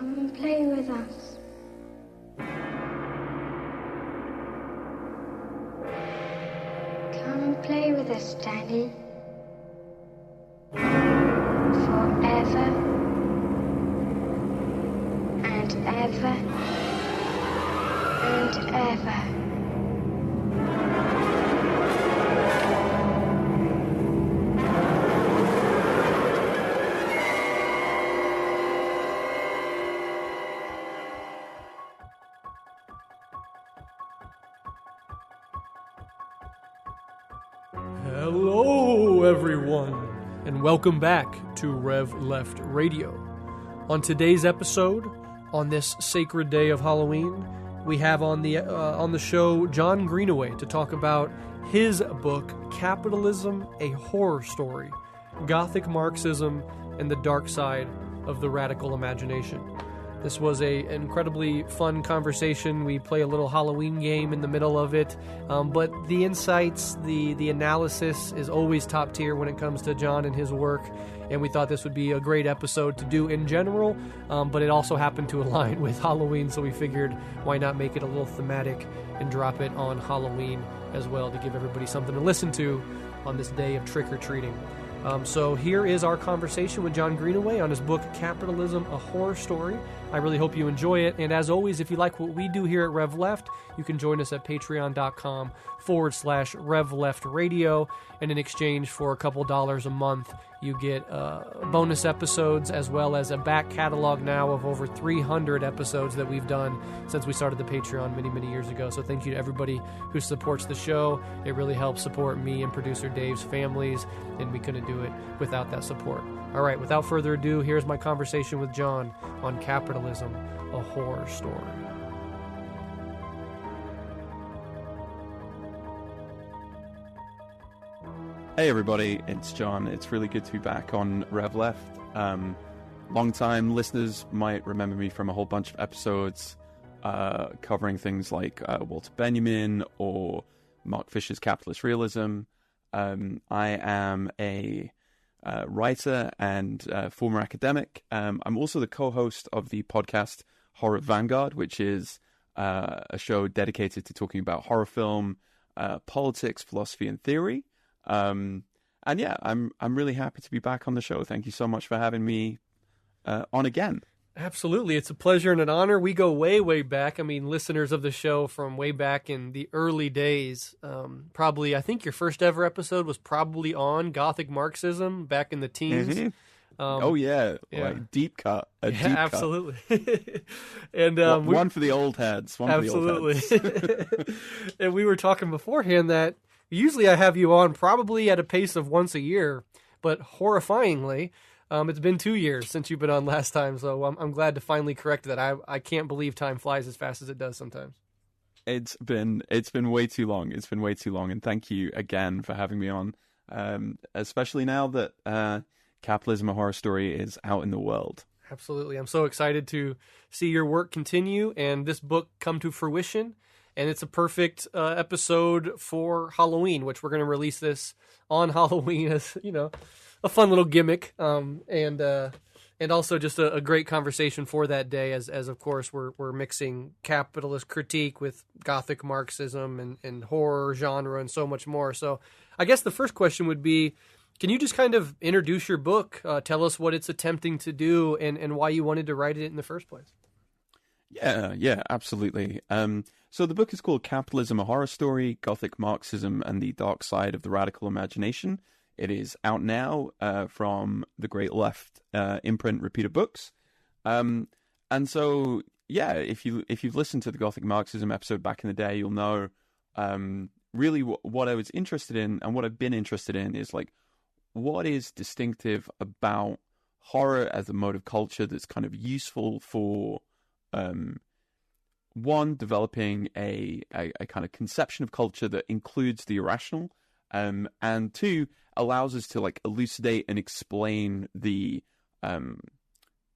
Come and play with us. Come and play with us, Daddy. Forever and ever and ever. Hello, everyone, and welcome back to Rev Left Radio. On today's episode, on this sacred day of Halloween, we have on the show Jon Greenaway to talk about his book, Capitalism, a Horror Story, Gothic Marxism, and the Dark Side of the Radical Imagination. This was an incredibly fun conversation. We play a little Halloween game in the middle of it, but the insights, the analysis is always top tier when it comes to Jon and his work, and we thought this would be a great episode to do in general, but it also happened to align with Halloween, so we figured why not make it a little thematic and drop it on Halloween as well to give everybody something to listen to on this day of trick-or-treating. So here is our conversation with Jon Greenaway on his book, Capitalism, a Horror Story. I really hope you enjoy it. And as always, if you like what we do here at Rev Left, you can join us at patreon.com/Rev Left Radio. And in exchange for a couple dollars a month, you get bonus episodes as well as a back catalog now of over 300 episodes that we've done since we started the Patreon many, many years ago. So thank you to everybody who supports the show. It really helps support me and producer Dave's families, and we couldn't do it without that support. All right, without further ado, here's my conversation with Jon on Capitalism, a Horror Story. Hey everybody, it's Jon. It's really good to be back on Rev Left. Long-time listeners might remember me from a whole bunch of episodes covering things like Walter Benjamin or Mark Fisher's Capitalist Realism. I am a writer and former academic. I'm also the co-host of the podcast Horror Vanguard, which is a show dedicated to talking about horror film, politics, philosophy, and theory. And yeah, I'm really happy to be back on the show. Thank you so much for having me on again. Absolutely. It's a pleasure and an honor. We go way, way back. I mean, listeners of the show from way back in the early days, probably, I think your first ever episode was probably on Gothic Marxism back in the teens. Mm-hmm. Oh yeah. Like deep cut. Deep absolutely. And one for the old heads. Absolutely. For the old heads. And we were talking beforehand that usually I have you on probably at a pace of once a year, but horrifyingly, it's been 2 years since you've been on last time, so I'm glad to finally correct that. I can't believe time flies as fast as it does sometimes. It's been way too long. It's been way too long, and thank you again for having me on, especially now that Capitalism, a Horror Story is out in the world. Absolutely. I'm so excited to see your work continue and this book come to fruition. And it's a perfect episode for Halloween, which we're going to release this on Halloween as, you know, a fun little gimmick. And also just a great conversation for that day as of course, we're mixing capitalist critique with Gothic Marxism and horror genre and so much more. So I guess the first question would be, can you just kind of introduce your book, tell us what it's attempting to do and why you wanted to write it in the first place? Yeah, absolutely. So the book is called Capitalism, a Horror Story, Gothic Marxism, and the Dark Side of the Radical Imagination. It is out now from the Great Left imprint Repeater Books. And so, yeah, if you've listened to the Gothic Marxism episode back in the day, you'll know really what I was interested in and what I've been interested in is like, what is distinctive about horror as a mode of culture that's kind of useful for one, developing a kind of conception of culture that includes the irrational, and two, allows us to like elucidate and explain the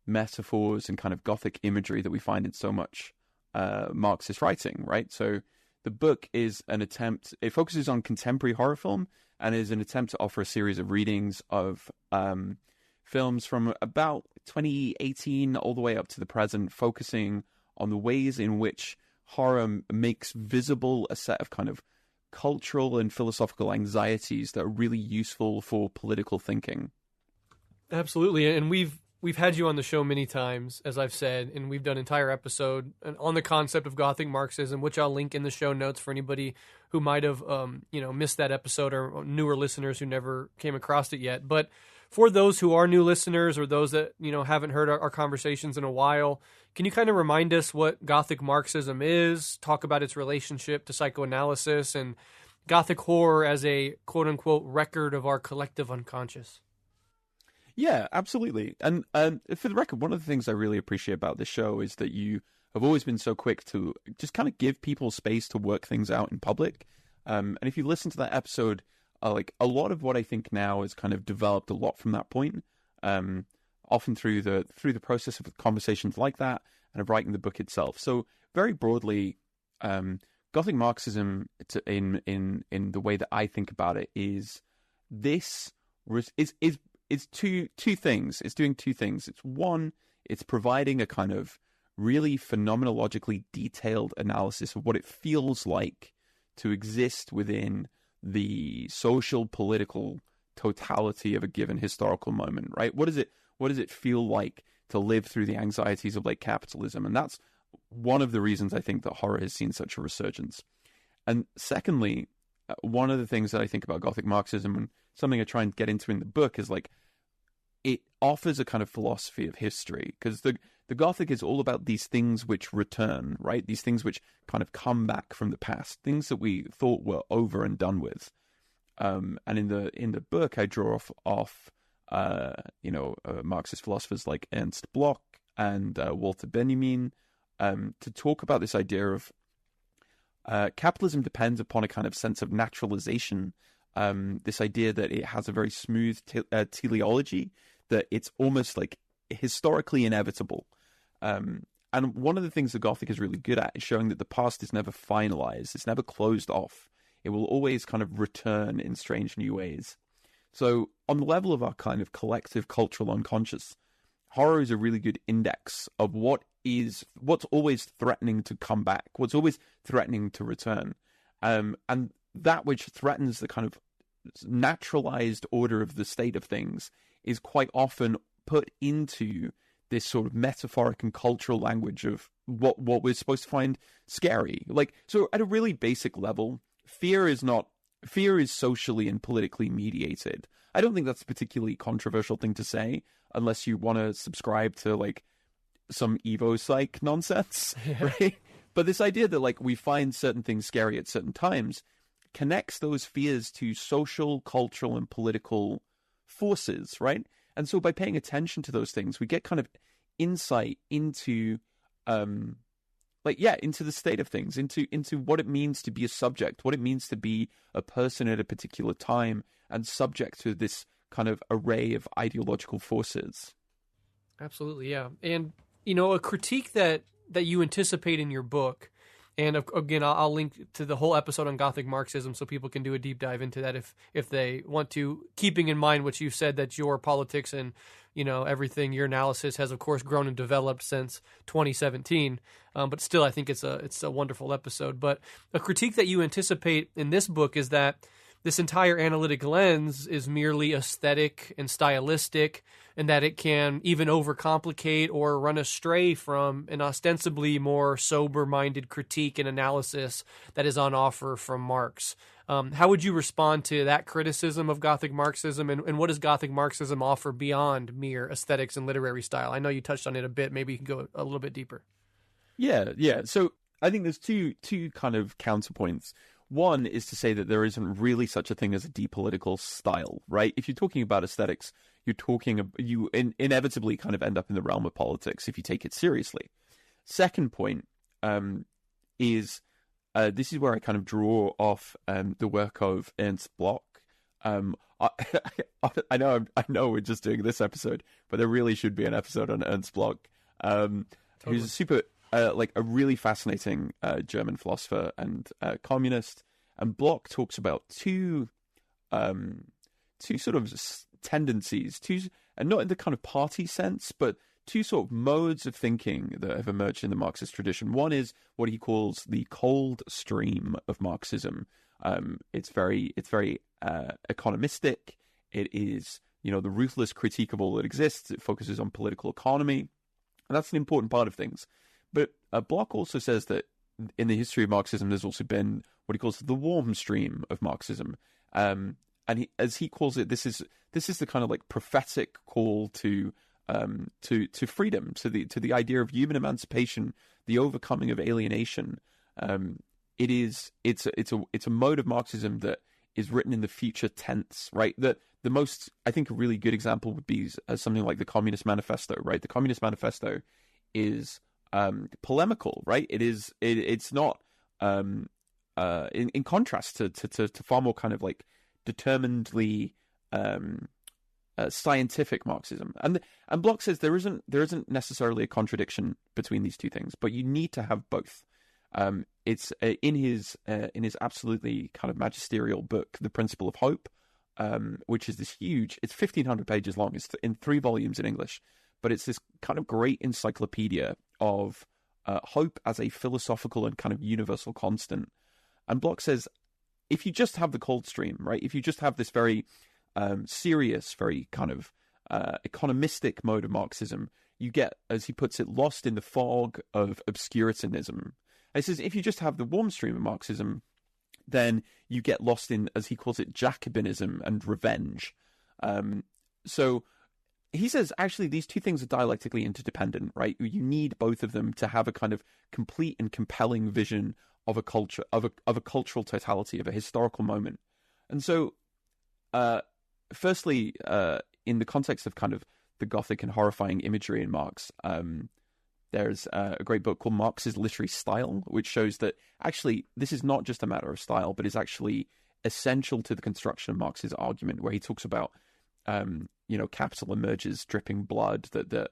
metaphors and kind of Gothic imagery that we find in so much Marxist writing, right? So the book is an attempt, it focuses on contemporary horror film and is an attempt to offer a series of readings of films from about 2018 all the way up to the present, focusing on the ways in which horror makes visible a set of kind of cultural and philosophical anxieties that are really useful for political thinking. Absolutely, and we've had you on the show many times, as I've said, and we've done an entire episode on the concept of Gothic Marxism, which I'll link in the show notes for anybody who might have missed that episode, or newer listeners who never came across it yet. But for those who are new listeners, or those that haven't heard our conversations in a while, can you kind of remind us what Gothic Marxism is, talk about its relationship to psychoanalysis, and Gothic horror as a quote-unquote record of our collective unconscious? Yeah, absolutely. And for the record, one of the things I really appreciate about this show is that you have always been so quick to just kind of give people space to work things out in public. And if you listen to that episode, like a lot of what I think now is kind of developed a lot from that point, often through the process of conversations like that and of writing the book itself. So very broadly, Gothic Marxism, in the way that I think about it, is two things. It's doing two things. It's one, it's providing a kind of really phenomenologically detailed analysis of what it feels like to exist within the social political totality of a given historical moment, right? What does it feel like to live through the anxieties of like capitalism? And that's one of the reasons I think that horror has seen such a resurgence. And secondly, one of the things that I think about Gothic Marxism, and something I try and get into in the book, is like it offers a kind of philosophy of history, because the Gothic is all about these things which return, right? These things which kind of come back from the past, things that we thought were over and done with. And in the book, I draw off Marxist philosophers like Ernst Bloch and Walter Benjamin to talk about this idea of capitalism depends upon a kind of sense of naturalization. This idea that it has a very smooth teleology, that it's almost like historically inevitable. And one of the things the Gothic is really good at is showing that the past is never finalized, it's never closed off. It will always kind of return in strange new ways. So on the level of our kind of collective cultural unconscious, horror is a really good index of what's always threatening to come back, what's always threatening to return. And that which threatens the kind of naturalized order of the state of things is quite often put into this sort of metaphoric and cultural language of what we're supposed to find scary. Like, so at a really basic level, fear is socially and politically mediated. I don't think that's a particularly controversial thing to say, unless you want to subscribe to like some Evo psych nonsense, right? But this idea that like we find certain things scary at certain times connects those fears to social, cultural, and political forces, right? And so by paying attention to those things, we get kind of insight into into the state of things, into what it means to be a subject, what it means to be a person at a particular time and subject to this kind of array of ideological forces. Absolutely, yeah. And, a critique that you anticipate in your book, and again, I'll link to the whole episode on Gothic Marxism so people can do a deep dive into that if they want to, keeping in mind what you said, that your politics and, everything, your analysis has, of course, grown and developed since 2017. But still, I think it's a wonderful episode. But a critique that you anticipate in this book is that this entire analytic lens is merely aesthetic and stylistic, and that it can even overcomplicate or run astray from an ostensibly more sober-minded critique and analysis that is on offer from Marx. How would you respond to that criticism of Gothic Marxism, and what does Gothic Marxism offer beyond mere aesthetics and literary style? I know you touched on it a bit. Maybe you can go a little bit deeper. Yeah. So I think there's two kind of counterpoints. One is to say that there isn't really such a thing as a depolitical style, right? If you're talking about aesthetics, you inevitably kind of end up in the realm of politics if you take it seriously. Second point is this is where I kind of draw off the work of Ernst Bloch. I know we're just doing this episode, but there really should be an episode on Ernst Bloch, who's a super a really fascinating German philosopher and communist. And Bloch talks about two sort of tendencies, and not in the kind of party sense, but two sort of modes of thinking that have emerged in the Marxist tradition. One is what he calls the cold stream of Marxism. It's very economistic. It is, the ruthless critique of all that exists. It focuses on political economy, and that's an important part of things. But Bloch also says that in the history of Marxism, there's also been what he calls the warm stream of Marxism, and as he calls it, this is the kind of like prophetic call to freedom, to the idea of human emancipation, the overcoming of alienation. It's a mode of Marxism that is written in the future tense, right? The most, I think, a really good example would be something like the Communist Manifesto, right? The Communist Manifesto is polemical, right? It's not in contrast to far more kind of like determinedly scientific Marxism, and Bloch says there isn't necessarily a contradiction between these two things, but you need to have both. It's in his absolutely kind of magisterial book, The Principle of Hope, which is this huge. It's 1,500 pages long. It's in 3 volumes in English, but it's this kind of great encyclopedia of hope as a philosophical and kind of universal constant. And Bloch says, if you just have the cold stream, right? If you just have this very serious, very kind of economistic mode of Marxism, you get, as he puts it, lost in the fog of obscurantism. And he says, if you just have the warm stream of Marxism, then you get lost in, as he calls it, Jacobinism and revenge. So he says, actually, these two things are dialectically interdependent, right? You need both of them to have a kind of complete and compelling vision of a culture, of a cultural totality, of a historical moment. And so, firstly, in the context of kind of the Gothic and horrifying imagery in Marx, there's a great book called Marx's Literary Style, which shows that actually this is not just a matter of style, but is actually essential to the construction of Marx's argument, where he talks about, capital emerges dripping blood, that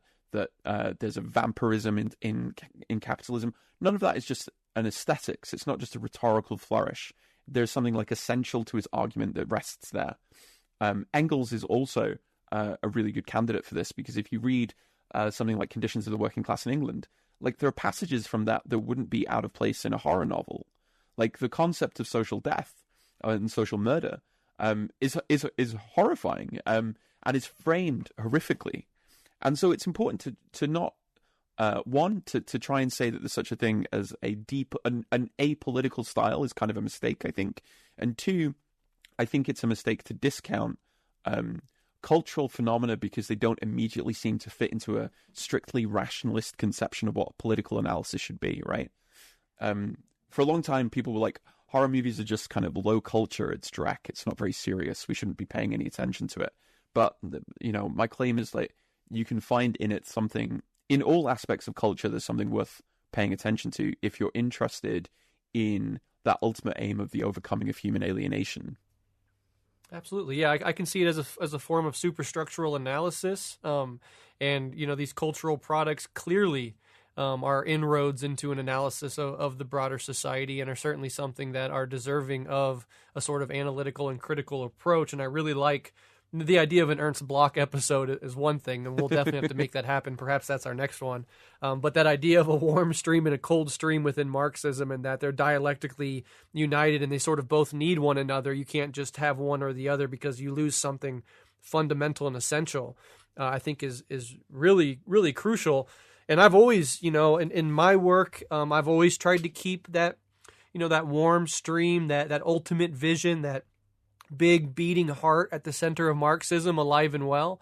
there's a vampirism in capitalism. None of that is just an aesthetics. It's not just a rhetorical flourish. There's something like essential to his argument that rests there. Engels is also a really good candidate for this, because if you read something like Conditions of the Working Class in England, like there are passages from that wouldn't be out of place in a horror novel. Like the concept of social death and social murder is horrifying and is framed horrifically. And so it's important to not to try and say that there's such a thing as an apolitical style is kind of a mistake, I think. And 2, I think it's a mistake to discount cultural phenomena because they don't immediately seem to fit into a strictly rationalist conception of what political analysis should be, right? For a long time, people were like, horror movies are just kind of low culture, it's dreck, it's not very serious, we shouldn't be paying any attention to it. But, my claim is that you can find in it something, in all aspects of culture, there's something worth paying attention to if you're interested in that ultimate aim of the overcoming of human alienation. Absolutely, yeah. I can see it as a form of superstructural analysis, and these cultural products clearly are inroads into an analysis of the broader society, and are certainly something that are deserving of a sort of analytical and critical approach. And I really like the idea of an Ernst Bloch episode is one thing, and we'll definitely have to make that happen. Perhaps that's our next one. But that idea of a warm stream and a cold stream within Marxism, and that they're dialectically united and they sort of both need one another. You can't just have one or the other because you lose something fundamental and essential, I think is really, really crucial. And I've always, in my work, I've always tried to keep that, that warm stream, that ultimate vision, that big beating heart at the center of Marxism alive and well,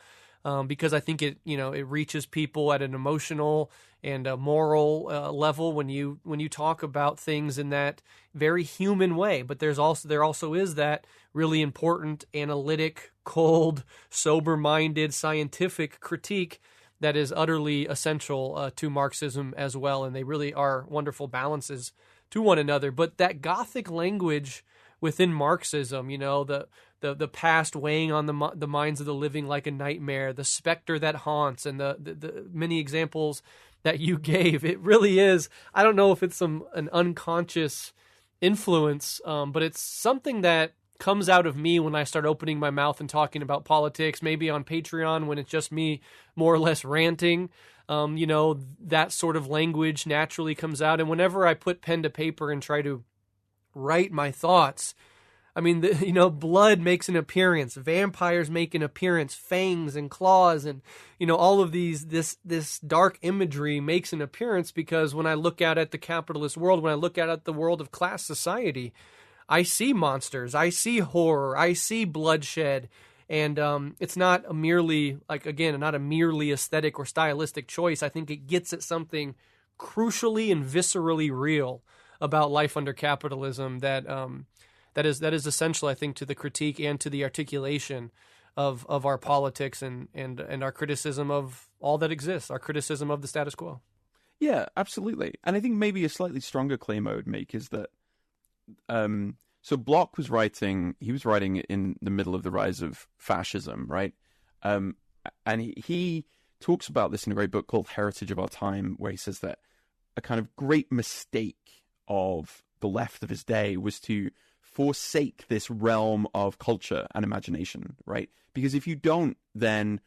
because I think it reaches people at an emotional and a moral level when you talk about things in that very human way. But there also is that really important analytic, cold, sober-minded, scientific critique that is utterly essential to Marxism as well, and they really are wonderful balances to one another. But that Gothic language within Marxism, the past weighing on the minds of the living like a nightmare, the specter that haunts, and the many examples that you gave, it really is. I don't know if it's an unconscious influence, but it's something that comes out of me when I start opening my mouth and talking about politics, maybe on Patreon when it's just me more or less ranting. That sort of language naturally comes out. And whenever I put pen to paper and try to write my thoughts, I mean, blood makes an appearance. Vampires make an appearance. Fangs and claws and, all of this dark imagery makes an appearance because when I look out at the capitalist world, when I look out at the world of class society, I see monsters. I see horror. I see bloodshed. And it's not a merely, not a merely aesthetic or stylistic choice. I think it gets at something crucially and viscerally real about life under capitalism that is essential, I think, to the critique and to the articulation of our politics and our criticism of all that exists, our criticism of the status quo. Yeah, absolutely. And I think maybe a slightly stronger claim I would make is that so Bloch was writing in the middle of the rise of fascism, right? And he talks about this in a great book called Heritage of Our Time, where he says that a kind of great mistake of the left of his day was to forsake this realm of culture and imagination, right? Because if you don't, then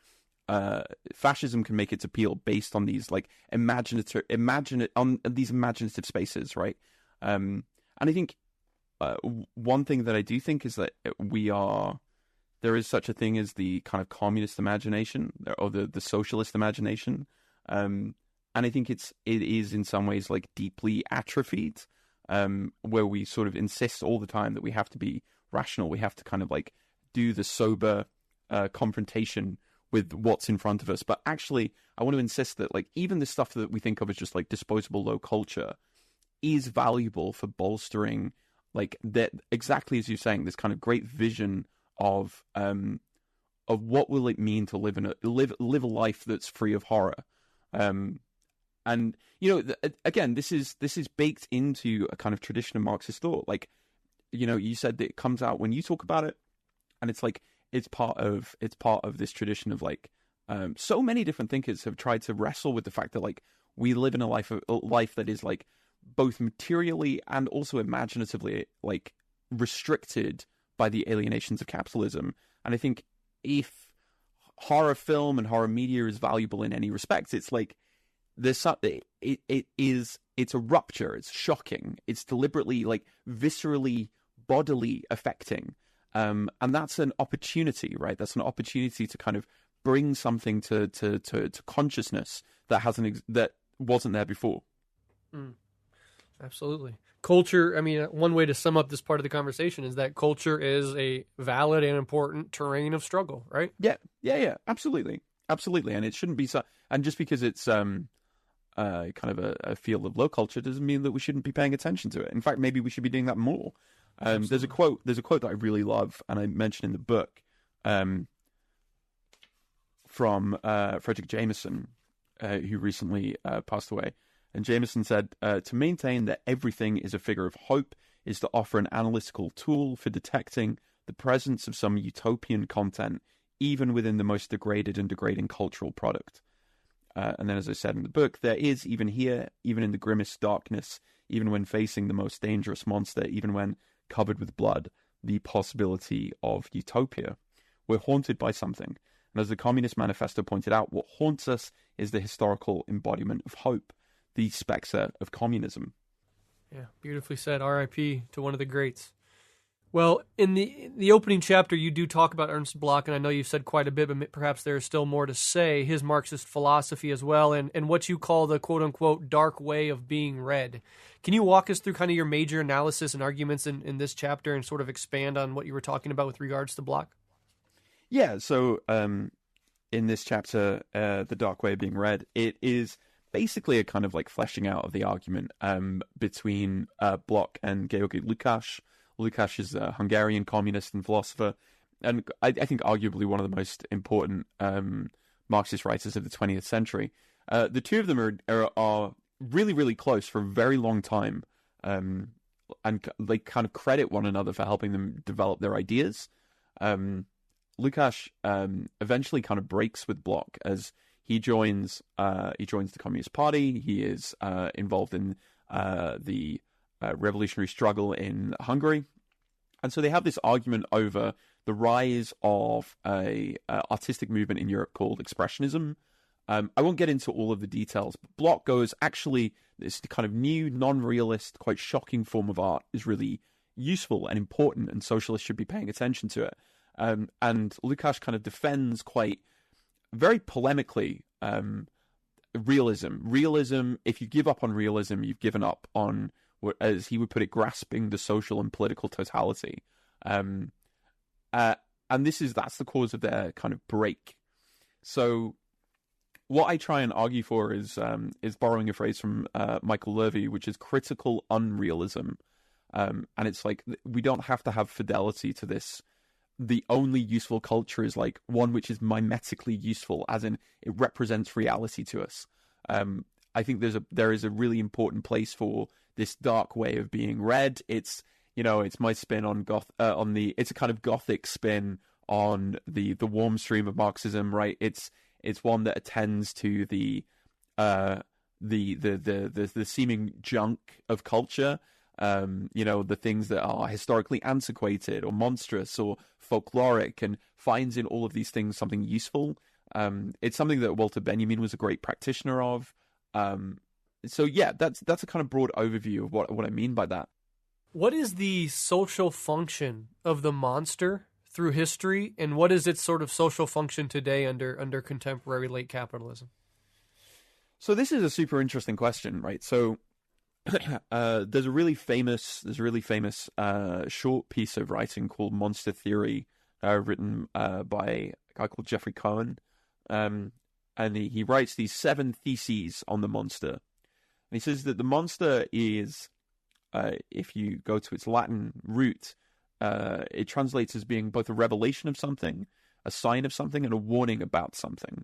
fascism can make its appeal based on these like imaginative spaces, right? And I think one thing that I do think is that there is such a thing as the kind of communist imagination or the socialist imagination, and I think it is in some ways like deeply atrophied. Where we sort of insist all the time that we have to be rational, we have to kind of like do the sober confrontation with what's in front of us. But actually, I want to insist that like even the stuff that we think of as just like disposable low culture is valuable for bolstering like that, exactly as you're saying, this kind of great vision of what will it mean to live a life that's free of horror. And again, this is baked into a kind of tradition of Marxist thought. Like, you said that it comes out when you talk about it, and it's like it's part of this tradition of like so many different thinkers have tried to wrestle with the fact that like we live in a life that is like both materially and also imaginatively like restricted by the alienations of capitalism. And I think if horror film and horror media is valuable in any respect, it's like it's a rupture. It's shocking. It's deliberately like viscerally, bodily affecting, and that's an opportunity, right? That's an opportunity to kind of bring something to consciousness that wasn't there before. Absolutely. Culture, I mean, one way to sum up this part of the conversation is that culture is a valid and important terrain of struggle, right? Yeah, absolutely, and it shouldn't be so. And just because it's kind of a field of low culture doesn't mean that we shouldn't be paying attention to it. In fact, maybe we should be doing that more. There's a quote that I really love, and I mentioned in the book, from Frederick Jameson, who recently passed away. And Jameson said, to maintain that everything is a figure of hope is to offer an analytical tool for detecting the presence of some utopian content, even within the most degraded and degrading cultural product. And then, as I said in the book, there is, even here, even in the grimmest darkness, even when facing the most dangerous monster, even when covered with blood, the possibility of utopia. We're haunted by something. And as the Communist Manifesto pointed out, what haunts us is the historical embodiment of hope, the spectre of communism. Yeah, beautifully said. R.I.P. to one of the greats. Well, in the opening chapter, you do talk about Ernst Bloch, and I know you've said quite a bit, but perhaps there is still more to say, his Marxist philosophy as well, and what you call the quote-unquote dark way of being read. Can you walk us through kind of your major analysis and arguments in this chapter and sort of expand on what you were talking about with regards to Bloch? Yeah, so in this chapter, The Dark Way of Being Read, it is basically a kind of like fleshing out of the argument between Bloch and Georgi Lukacs. Lukacs is a Hungarian communist and philosopher, and I think arguably one of the most important Marxist writers of the 20th century. The two of them are really, really close for a very long time, and they kind of credit one another for helping them develop their ideas. Lukacs eventually kind of breaks with Bloch as he joins the Communist Party. He is involved in the revolutionary struggle in Hungary, And so they have this argument over the rise of a artistic movement in Europe called Expressionism. I won't get into all of the details, but Bloch goes, actually, this kind of new, non-realist, quite shocking form of art is really useful and important, and socialists should be paying attention to it. And Lukacs kind of defends quite, very polemically, realism. Realism, if you give up on realism, you've given up on, what, as he would put it, grasping the social and political totality. And that's the cause of their kind of break. So what I try and argue for is borrowing a phrase from Michael Levy, which is critical unrealism. And it's like, we don't have to have fidelity to this. The only useful culture is like one which is mimetically useful, as in it represents reality to us. I think there is a really important place for this dark way of being read. It's my spin on it's a kind of Gothic spin on the warm stream of Marxism, right? It's one that attends to the seeming junk of culture. The things that are historically antiquated or monstrous or folkloric, and finds in all of these things something useful. It's something that Walter Benjamin was a great practitioner of. So yeah, that's a kind of broad overview of what I mean by that. What is the social function of the monster through history, and what is its sort of social function today under contemporary late capitalism? So this is a super interesting question, right? So there's a really famous short piece of writing called Monster Theory, written by a guy called Jeffrey Cohen, and he writes these 7 theses on the monster. And he says that the monster is, if you go to its Latin root, it translates as being both a revelation of something, a sign of something, and a warning about something.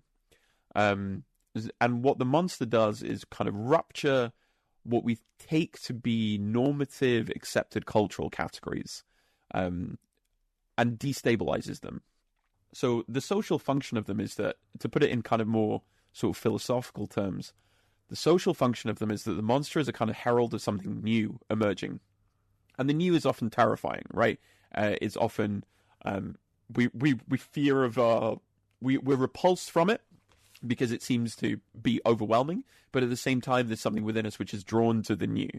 And what the monster does is kind of rupture what we take to be normative, accepted cultural categories, and destabilizes them. So the social function of them is that, to put it in kind of more sort of philosophical terms, the social function of them is that the monster is a kind of herald of something new emerging. And the new is often terrifying, right? It's often, we fear of, we're repulsed from it, because it seems to be overwhelming, but at the same time, there's something within us which is drawn to the new.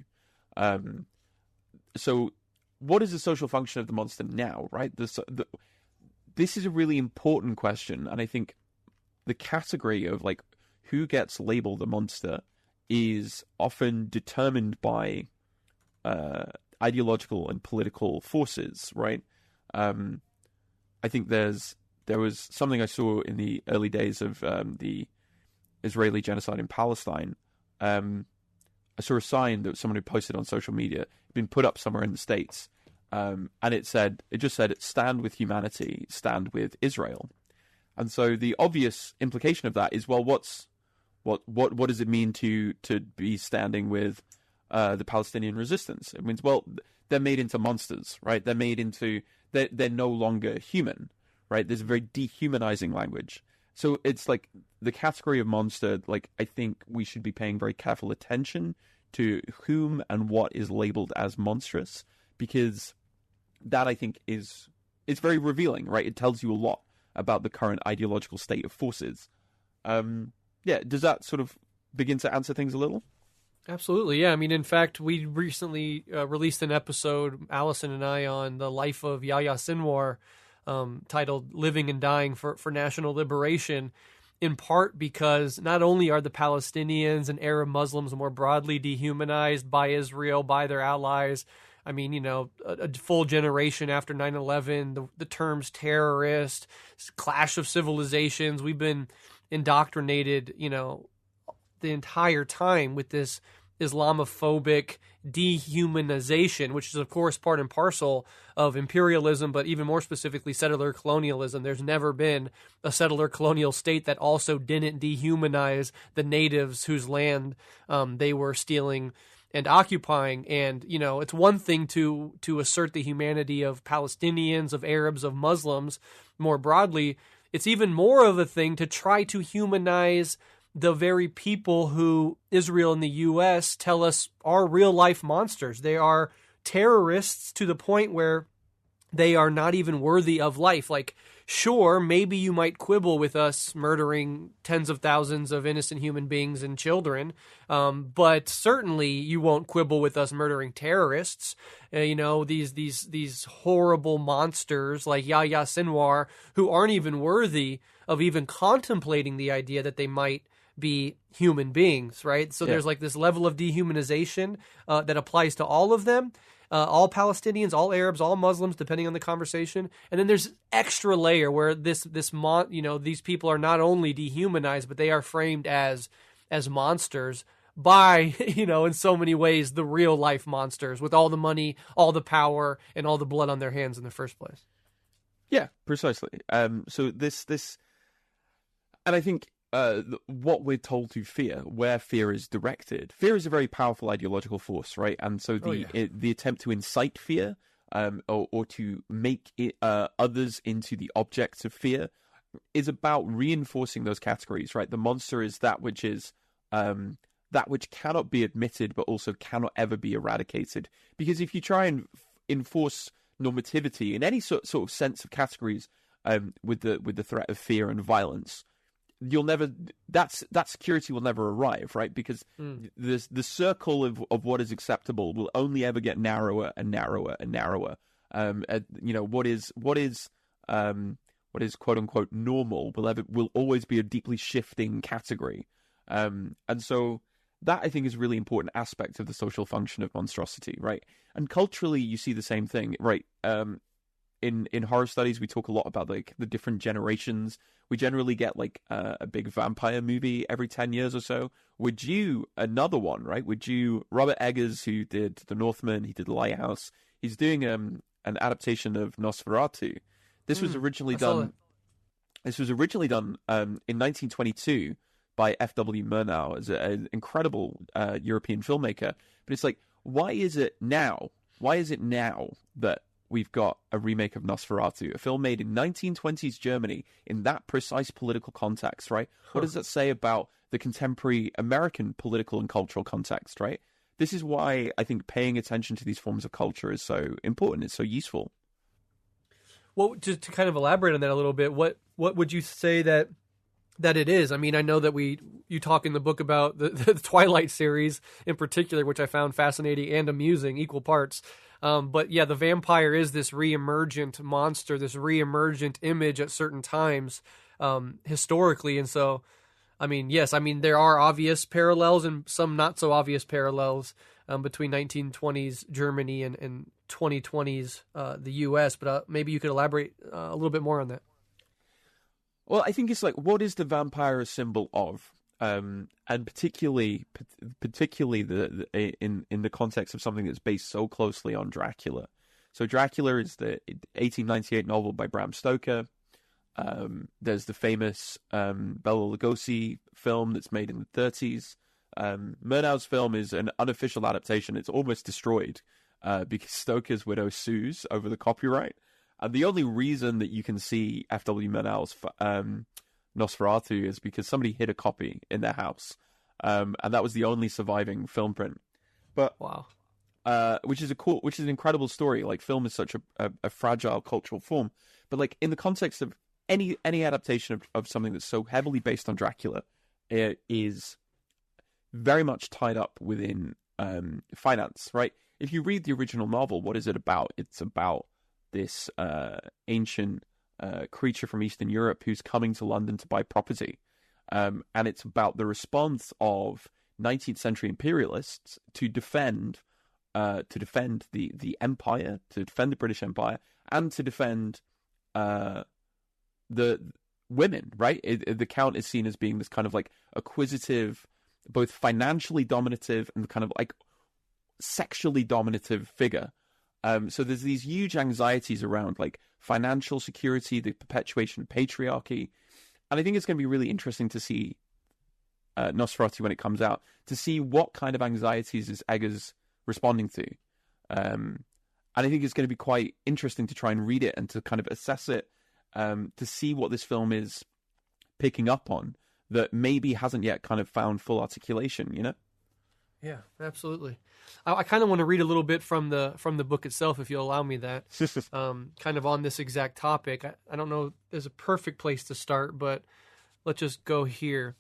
So what is the social function of the monster now, right? This is a really important question, and I think the category of like who gets labeled a monster is often determined by ideological and political forces, right? I think there was something I saw in the early days of the Israeli genocide in Palestine. I saw a sign that someone had posted on social media, had been put up somewhere in the States, and it just said, "Stand with humanity, stand with Israel." And so the obvious implication of that is, well, what does it mean to be standing with the Palestinian resistance? It means, well, they're made into monsters, right? They're no longer human. Right, there's a very dehumanizing language. So it's like the category of monster, like I think we should be paying very careful attention to whom and what is labeled as monstrous, because that I think it's very revealing, right? It tells you a lot about the current ideological state of forces. Does that sort of begin to answer things a little? Absolutely, yeah. I mean, in fact, we recently released an episode, Allison and I, on the life of Yahya Sinwar, titled Living and Dying for National Liberation, in part because not only are the Palestinians and Arab Muslims more broadly dehumanized by Israel, by their allies. I mean, a full generation after 9/11, the terms terrorist, clash of civilizations, we've been indoctrinated, the entire time with this Islamophobic dehumanization, which is, of course, part and parcel of imperialism, but even more specifically, settler colonialism. There's never been a settler colonial state that also didn't dehumanize the natives whose land they were stealing and occupying. And, it's one thing to assert the humanity of Palestinians, of Arabs, of Muslims more broadly. It's even more of a thing to try to humanize the very people who Israel and the U.S. tell us are real-life monsters. They are terrorists to the point where they are not even worthy of life. Like, sure, maybe you might quibble with us murdering tens of thousands of innocent human beings and children, but certainly you won't quibble with us murdering terrorists. These horrible monsters like Yahya Sinwar, who aren't even worthy of even contemplating the idea that they might be human beings, right? So there's like this level of dehumanization that applies to all of them. All Palestinians, all Arabs, all Muslims, depending on the conversation. And then there's extra layer where these people are not only dehumanized, but they are framed as monsters by, in so many ways, the real life monsters with all the money, all the power, and all the blood on their hands in the first place. Yeah, precisely. So this, and I think what we're told to fear, where fear is directed. Fear is a very powerful ideological force, right? And so the attempt to incite fear, or to make others into the objects of fear, is about reinforcing those categories, right? The monster is that which cannot be admitted, but also cannot ever be eradicated. Because if you try and enforce normativity in any sort of sense of categories, with the threat of fear and violence, that security will never arrive, right? Because the circle of what is acceptable will only ever get narrower and narrower and narrower. What is quote unquote normal will always be a deeply shifting category, and so that, I think, is a really important aspect of the social function of monstrosity, right? And culturally, you see the same thing, right? In horror studies, we talk a lot about like the different generations. We generally get like a big vampire movie every 10 years or so. We're due another one, right? We're due Robert Eggers, who did The Northman, he did The Lighthouse. He's doing an adaptation of Nosferatu. This was originally done in 1922 by F.W. Murnau, as an incredible European filmmaker. But it's like, why is it now? Why is it now that we've got a remake of Nosferatu, a film made in 1920s Germany in that precise political context, right? What does that say about the contemporary American political and cultural context, right? This is why I think paying attention to these forms of culture is so important. It's so useful. Well, just to kind of elaborate on that a little bit, what would you say that it is? I mean, I know that you talk in the book about the Twilight series in particular, which I found fascinating and amusing, equal parts. But yeah, the vampire is this re-emergent monster, this re-emergent image at certain times historically. And so, I mean, yes, I mean, there are obvious parallels and some not so obvious parallels between 1920s Germany and 2020s the U.S., but maybe you could elaborate a little bit more on that. Well, I think it's like, what is the vampire a symbol of? And particularly in the context of something that's based so closely on Dracula. So Dracula is the 1898 novel by Bram Stoker. There's the famous Bela Lugosi film that's made in the 30s. Murnau's film is an unofficial adaptation. It's almost destroyed because Stoker's widow sues over the copyright. And the only reason that you can see F.W. Murnau's Nosferatu is because somebody hid a copy in their house, and that was the only surviving film print. But wow, which is an incredible story. Like, film is such a fragile cultural form, but like in the context of any adaptation of something that's so heavily based on Dracula, it is very much tied up within finance, right? If you read the original novel, what is it about? It's about this ancient creature from Eastern Europe who's coming to London to buy property. And it's about the response of 19th century imperialists to defend the empire, to defend the British Empire, and to defend the women, right? The Count is seen as being this kind of like acquisitive, both financially dominative and kind of like sexually dominative figure. So there's these huge anxieties around like financial security, the perpetuation of patriarchy. And I think it's going to be really interesting to see Nosferatu when it comes out, to see what kind of anxieties is Eggers responding to. And I think it's going to be quite interesting to try and read it and to kind of assess it, to see what this film is picking up on that maybe hasn't yet kind of found full articulation, you know? Yeah, absolutely. I kind of want to read a little bit from the book itself, if you'll allow me that. Kind of on this exact topic. I don't know there's a perfect place to start, but let's just go here.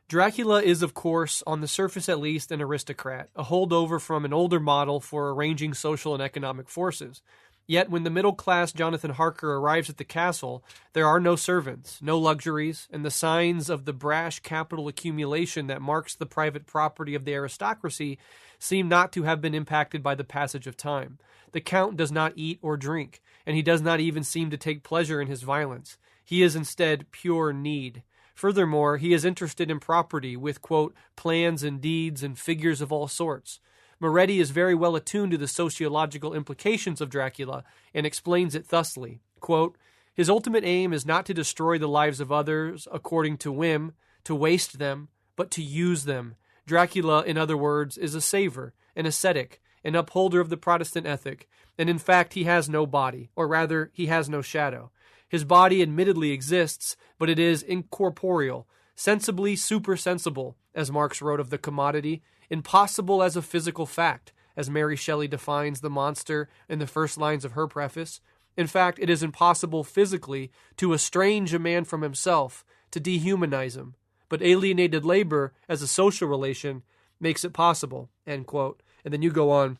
Dracula is, of course, on the surface at least, an aristocrat, a holdover from an older model for arranging social and economic forces. Yet when the middle-class Jonathan Harker arrives at the castle, there are no servants, no luxuries, and the signs of the brash capital accumulation that marks the private property of the aristocracy seem not to have been impacted by the passage of time. The Count does not eat or drink, and he does not even seem to take pleasure in his violence. He is instead pure need. Furthermore, he is interested in property with, quote, plans and deeds and figures of all sorts. Moretti is very well attuned to the sociological implications of Dracula and explains it thusly, quote, his ultimate aim is not to destroy the lives of others according to whim, to waste them, but to use them. Dracula, in other words, is a saver, an ascetic, an upholder of the Protestant ethic, and in fact he has no body, or rather, he has no shadow. His body admittedly exists, but it is incorporeal, sensibly supersensible, as Marx wrote of the commodity, impossible as a physical fact, as Mary Shelley defines the monster in the first lines of her preface. In fact, it is impossible physically to estrange a man from himself, to dehumanize him. But alienated labor as a social relation makes it possible, end quote. And then you go on,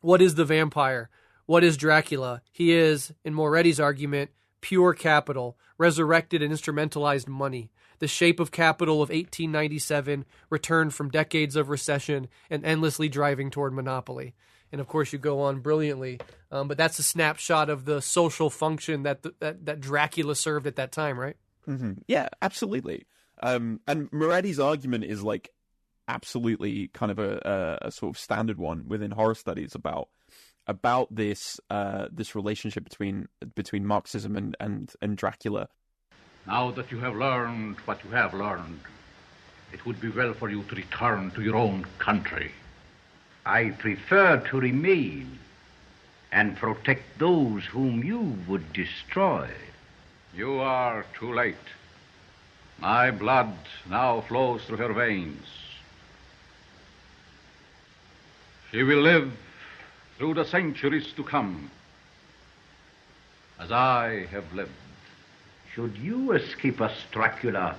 what is the vampire? What is Dracula? He is, in Moretti's argument, pure capital, resurrected and instrumentalized money. The shape of capital of 1897 returned from decades of recession and endlessly driving toward monopoly. And of course, you go on brilliantly, but that's a snapshot of the social function that Dracula served at that time, right? Mm-hmm. Yeah, absolutely. And Moretti's argument is like absolutely kind of a sort of standard one within horror studies about this this relationship between Marxism and Dracula. Now that you have learned what you have learned, it would be well for you to return to your own country. I prefer to remain and protect those whom you would destroy. You are too late. My blood now flows through her veins. She will live through the centuries to come, as I have lived. Should you escape us, Dracula,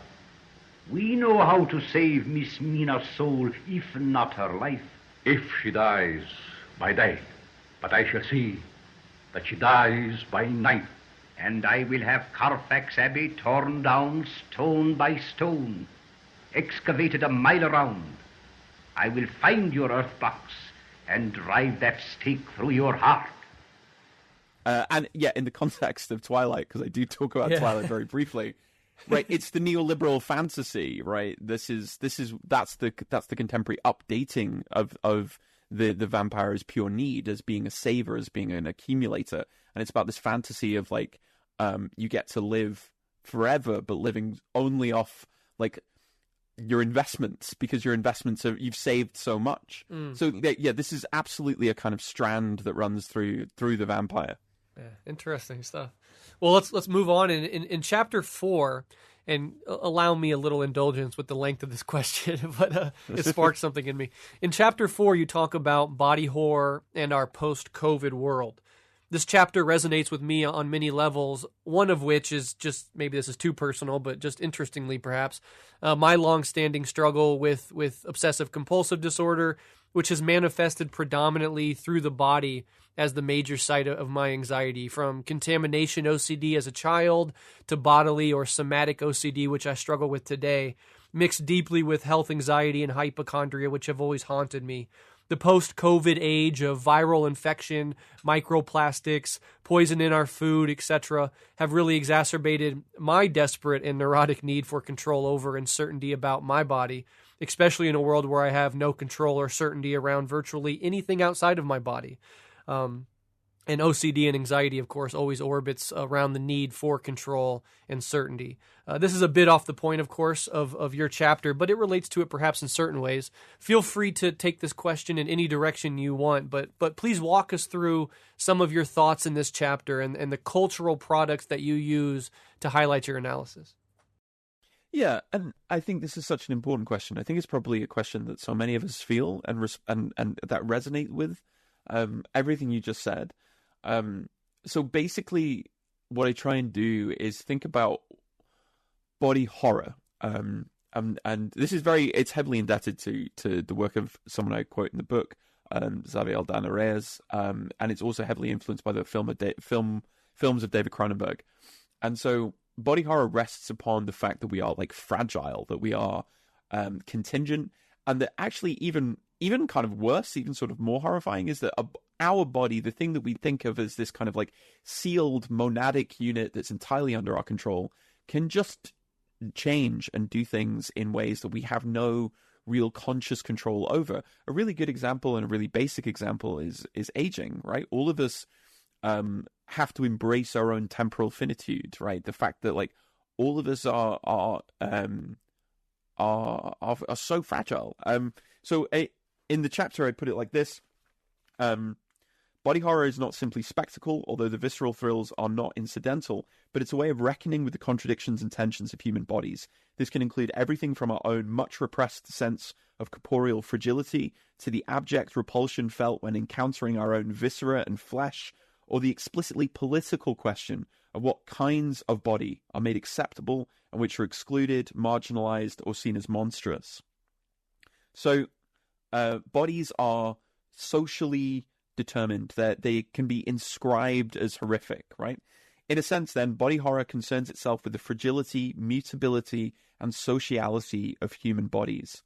we know how to save Miss Mina's soul, if not her life. If she dies by day, but I shall see that she dies by night. And I will have Carfax Abbey torn down stone by stone, excavated a mile around. I will find your earth box and drive that stake through your heart. And yeah, in the context of Twilight, because I do talk about Twilight very briefly, right? It's the neoliberal fantasy, right? That's the contemporary updating of the vampire as pure need, as being a saver, as being an accumulator, and it's about this fantasy of like you get to live forever, but living only off like your investments, because your investments you've saved so much. So yeah, this is absolutely a kind of strand that runs through the vampire. Yeah, interesting stuff. Well, let's move on. In chapter 4, and allow me a little indulgence with the length of this question, but it sparked something in me. In chapter 4, you talk about body horror and our post-COVID world. This chapter resonates with me on many levels, one of which is just, maybe this is too personal, but just interestingly perhaps, my long-standing struggle with obsessive-compulsive disorder, which has manifested predominantly through the body as the major site of my anxiety, from contamination OCD as a child to bodily or somatic OCD, which I struggle with today, mixed deeply with health anxiety and hypochondria, which have always haunted me. The post-COVID age of viral infection, microplastics, poison in our food, etc., have really exacerbated my desperate and neurotic need for control over and certainty about my body, especially in a world where I have no control or certainty around virtually anything outside of my body. And OCD and anxiety, of course, always orbits around the need for control and certainty. This is a bit off the point, of course, of your chapter, but it relates to it perhaps in certain ways. Feel free to take this question in any direction you want, but please walk us through some of your thoughts in this chapter and the cultural products that you use to highlight your analysis. Yeah, and I think this is such an important question. I think it's probably a question that so many of us feel and that resonate with everything you just said. So basically, what I try and do is think about body horror. And this is it's heavily indebted to the work of someone I quote in the book, Xavier Aldana Reyes, and it's also heavily influenced by the films of David Cronenberg. And so body horror rests upon the fact that we are like fragile, that we are contingent, and that actually even kind of worse, even sort of more horrifying, is that our body, the thing that we think of as this kind of like sealed monadic unit that's entirely under our control, can just change and do things in ways that we have no real conscious control over. A really good example and a really basic example is aging, right? All of us have to embrace our own temporal finitude, right? The fact that like all of us are so fragile. So in the chapter I put it like this: body horror is not simply spectacle, although the visceral thrills are not incidental, but it's a way of reckoning with the contradictions and tensions of human bodies. This can include everything from our own much repressed sense of corporeal fragility to the abject repulsion felt when encountering our own viscera and flesh, or the explicitly political question of what kinds of body are made acceptable and which are excluded, marginalized, or seen as monstrous. So, bodies are socially determined, that they can be inscribed as horrific, right? In a sense, then, body horror concerns itself with the fragility, mutability, and sociality of human bodies.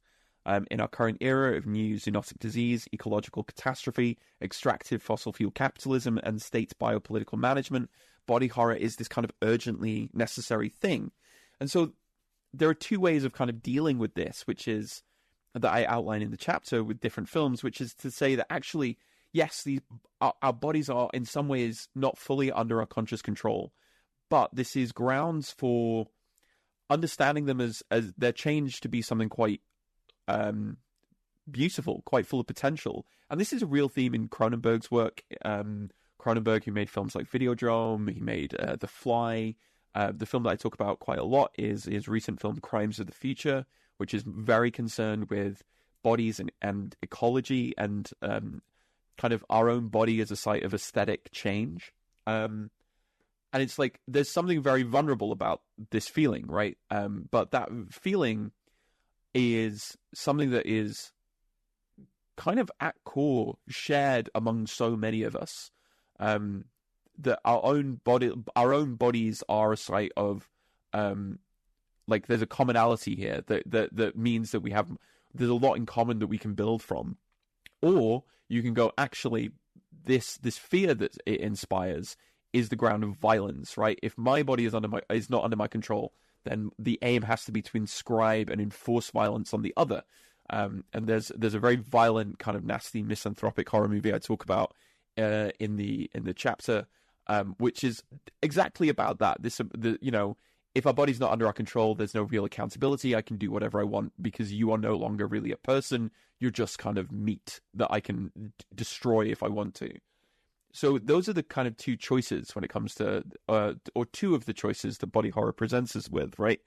In our current era of new zoonotic disease, ecological catastrophe, extractive fossil fuel capitalism, and state biopolitical management, body horror is this kind of urgently necessary thing. And so there are two ways of kind of dealing with this, which is that I outline in the chapter with different films, which is to say that actually, yes, our bodies are in some ways not fully under our conscious control, but this is grounds for understanding them as their change to be something quite beautiful, quite full of potential. And this is a real theme in Cronenberg's work. Cronenberg, who made films like Videodrome, he made The Fly. The film that I talk about quite a lot is his recent film Crimes of the Future, which is very concerned with bodies and ecology and kind of our own body as a site of aesthetic change. And it's like there's something very vulnerable about this feeling, right? But that feeling is something that is kind of at core shared among so many of us. That our own bodies are a site of like there's a commonality here that means that there's a lot in common that we can build from. Or you can go, actually, this fear that it inspires is the ground of violence, right? If my body is not under my control, then the aim has to be to inscribe and enforce violence on the other. And there's a very violent kind of nasty misanthropic horror movie I talk about in the chapter, which is exactly about that. If our body's not under our control, there's no real accountability. I can do whatever I want because you are no longer really a person. You're just kind of meat that I can destroy if I want to. So those are the kind of two choices when it comes to, or two of the choices that body horror presents us with, right?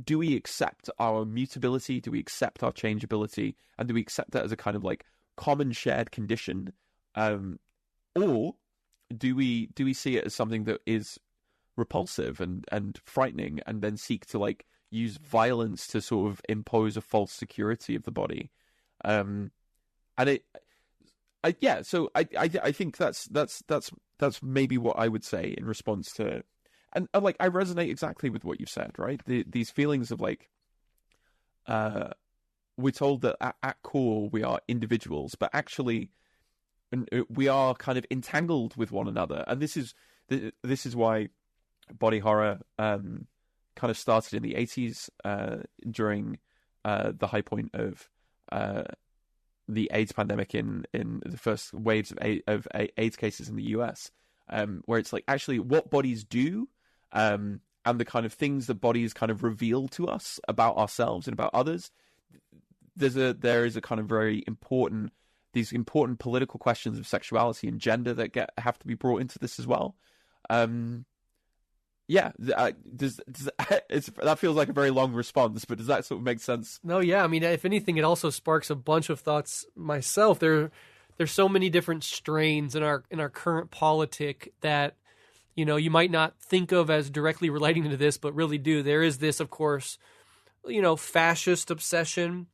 Do we accept our mutability? Do we accept our changeability? And do we accept that as a kind of like common shared condition? Or do we see it as something that is repulsive and frightening, and then seek to like use violence to sort of impose a false security of the body? So I think that's maybe what I would say in response to, and like I resonate exactly with what you've said, right? These feelings of like, we're told that at core we are individuals, but actually we are kind of entangled with one another, and this is why body horror kind of started in the 80s during the high point of the AIDS pandemic in the first waves of AIDS cases in the US, where it's like actually what bodies do and the kind of things that bodies kind of reveal to us about ourselves and about others. There is a kind of very important, these important political questions of sexuality and gender that have to be brought into this as well. Yeah, that feels like a very long response, but does that sort of make sense? No, yeah. I mean, if anything, it also sparks a bunch of thoughts myself. There's so many different strains in our current politic that, you know, you might not think of as directly relating to this, but really do. There is this, of course, you know, fascist obsession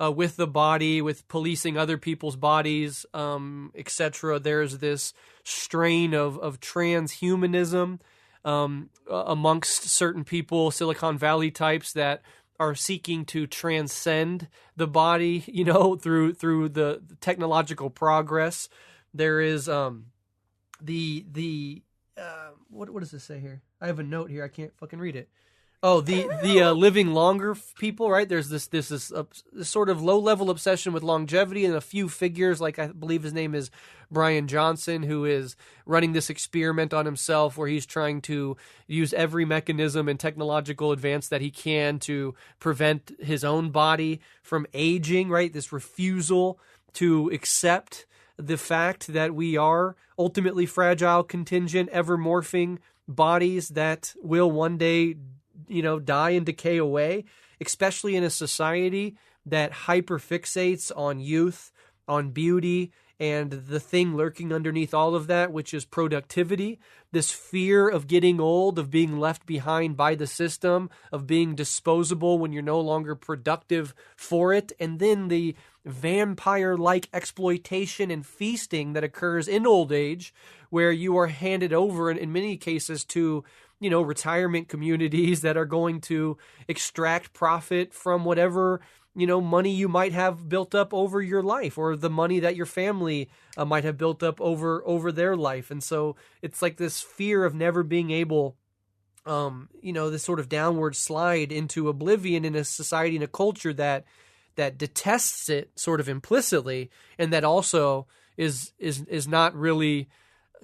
with the body, with policing other people's bodies, etc. There's this strain of transhumanism amongst certain people, Silicon Valley types that are seeking to transcend the body, you know, through the technological progress. There is what does this say here? I have a note here. I can't fucking read it. Oh, the living longer people, right? There's this sort of low level obsession with longevity, and a few figures, like I believe his name is Brian Johnson, who is running this experiment on himself where he's trying to use every mechanism and technological advance that he can to prevent his own body from aging, right? This refusal to accept the fact that we are ultimately fragile, contingent, ever morphing bodies that will one day, you know, die and decay away, especially in a society that hyperfixates on youth, on beauty, and the thing lurking underneath all of that, which is productivity. This fear of getting old, of being left behind by the system, of being disposable when you're no longer productive for it, and then the vampire-like exploitation and feasting that occurs in old age, where you are handed over, in many cases, to, you know, retirement communities that are going to extract profit from whatever, you know, money you might have built up over your life, or the money that your family might have built up over their life. And so it's like this fear of never being able, you know, this sort of downward slide into oblivion in a society and a culture that detests it sort of implicitly, and that also is not really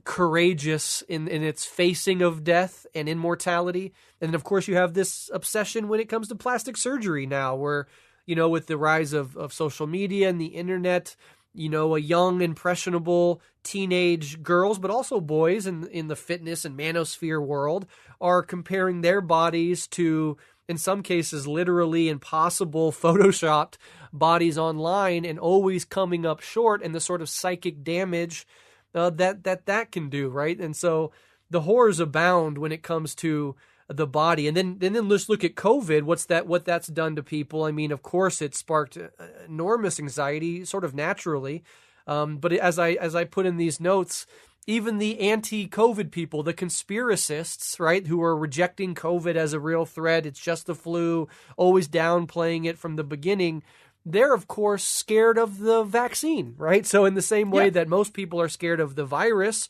courageous in its facing of death and immortality. And then, of course, you have this obsession when it comes to plastic surgery now, where, you know, with the rise of social media and the internet, you know, a young, impressionable teenage girls, but also boys in the fitness and manosphere world are comparing their bodies to, in some cases, literally impossible photoshopped bodies online, and always coming up short, and the sort of psychic damage that can do, right? And so the horrors abound when it comes to the body. And then let's look at COVID. What that's done to people. I mean, of course, it sparked enormous anxiety, sort of naturally. But as I put in these notes, even the anti-COVID people, the conspiracists, right, who are rejecting COVID as a real threat, it's just the flu, always downplaying it from the beginning, they're, of course, scared of the vaccine, right? So in the same way that most people are scared of the virus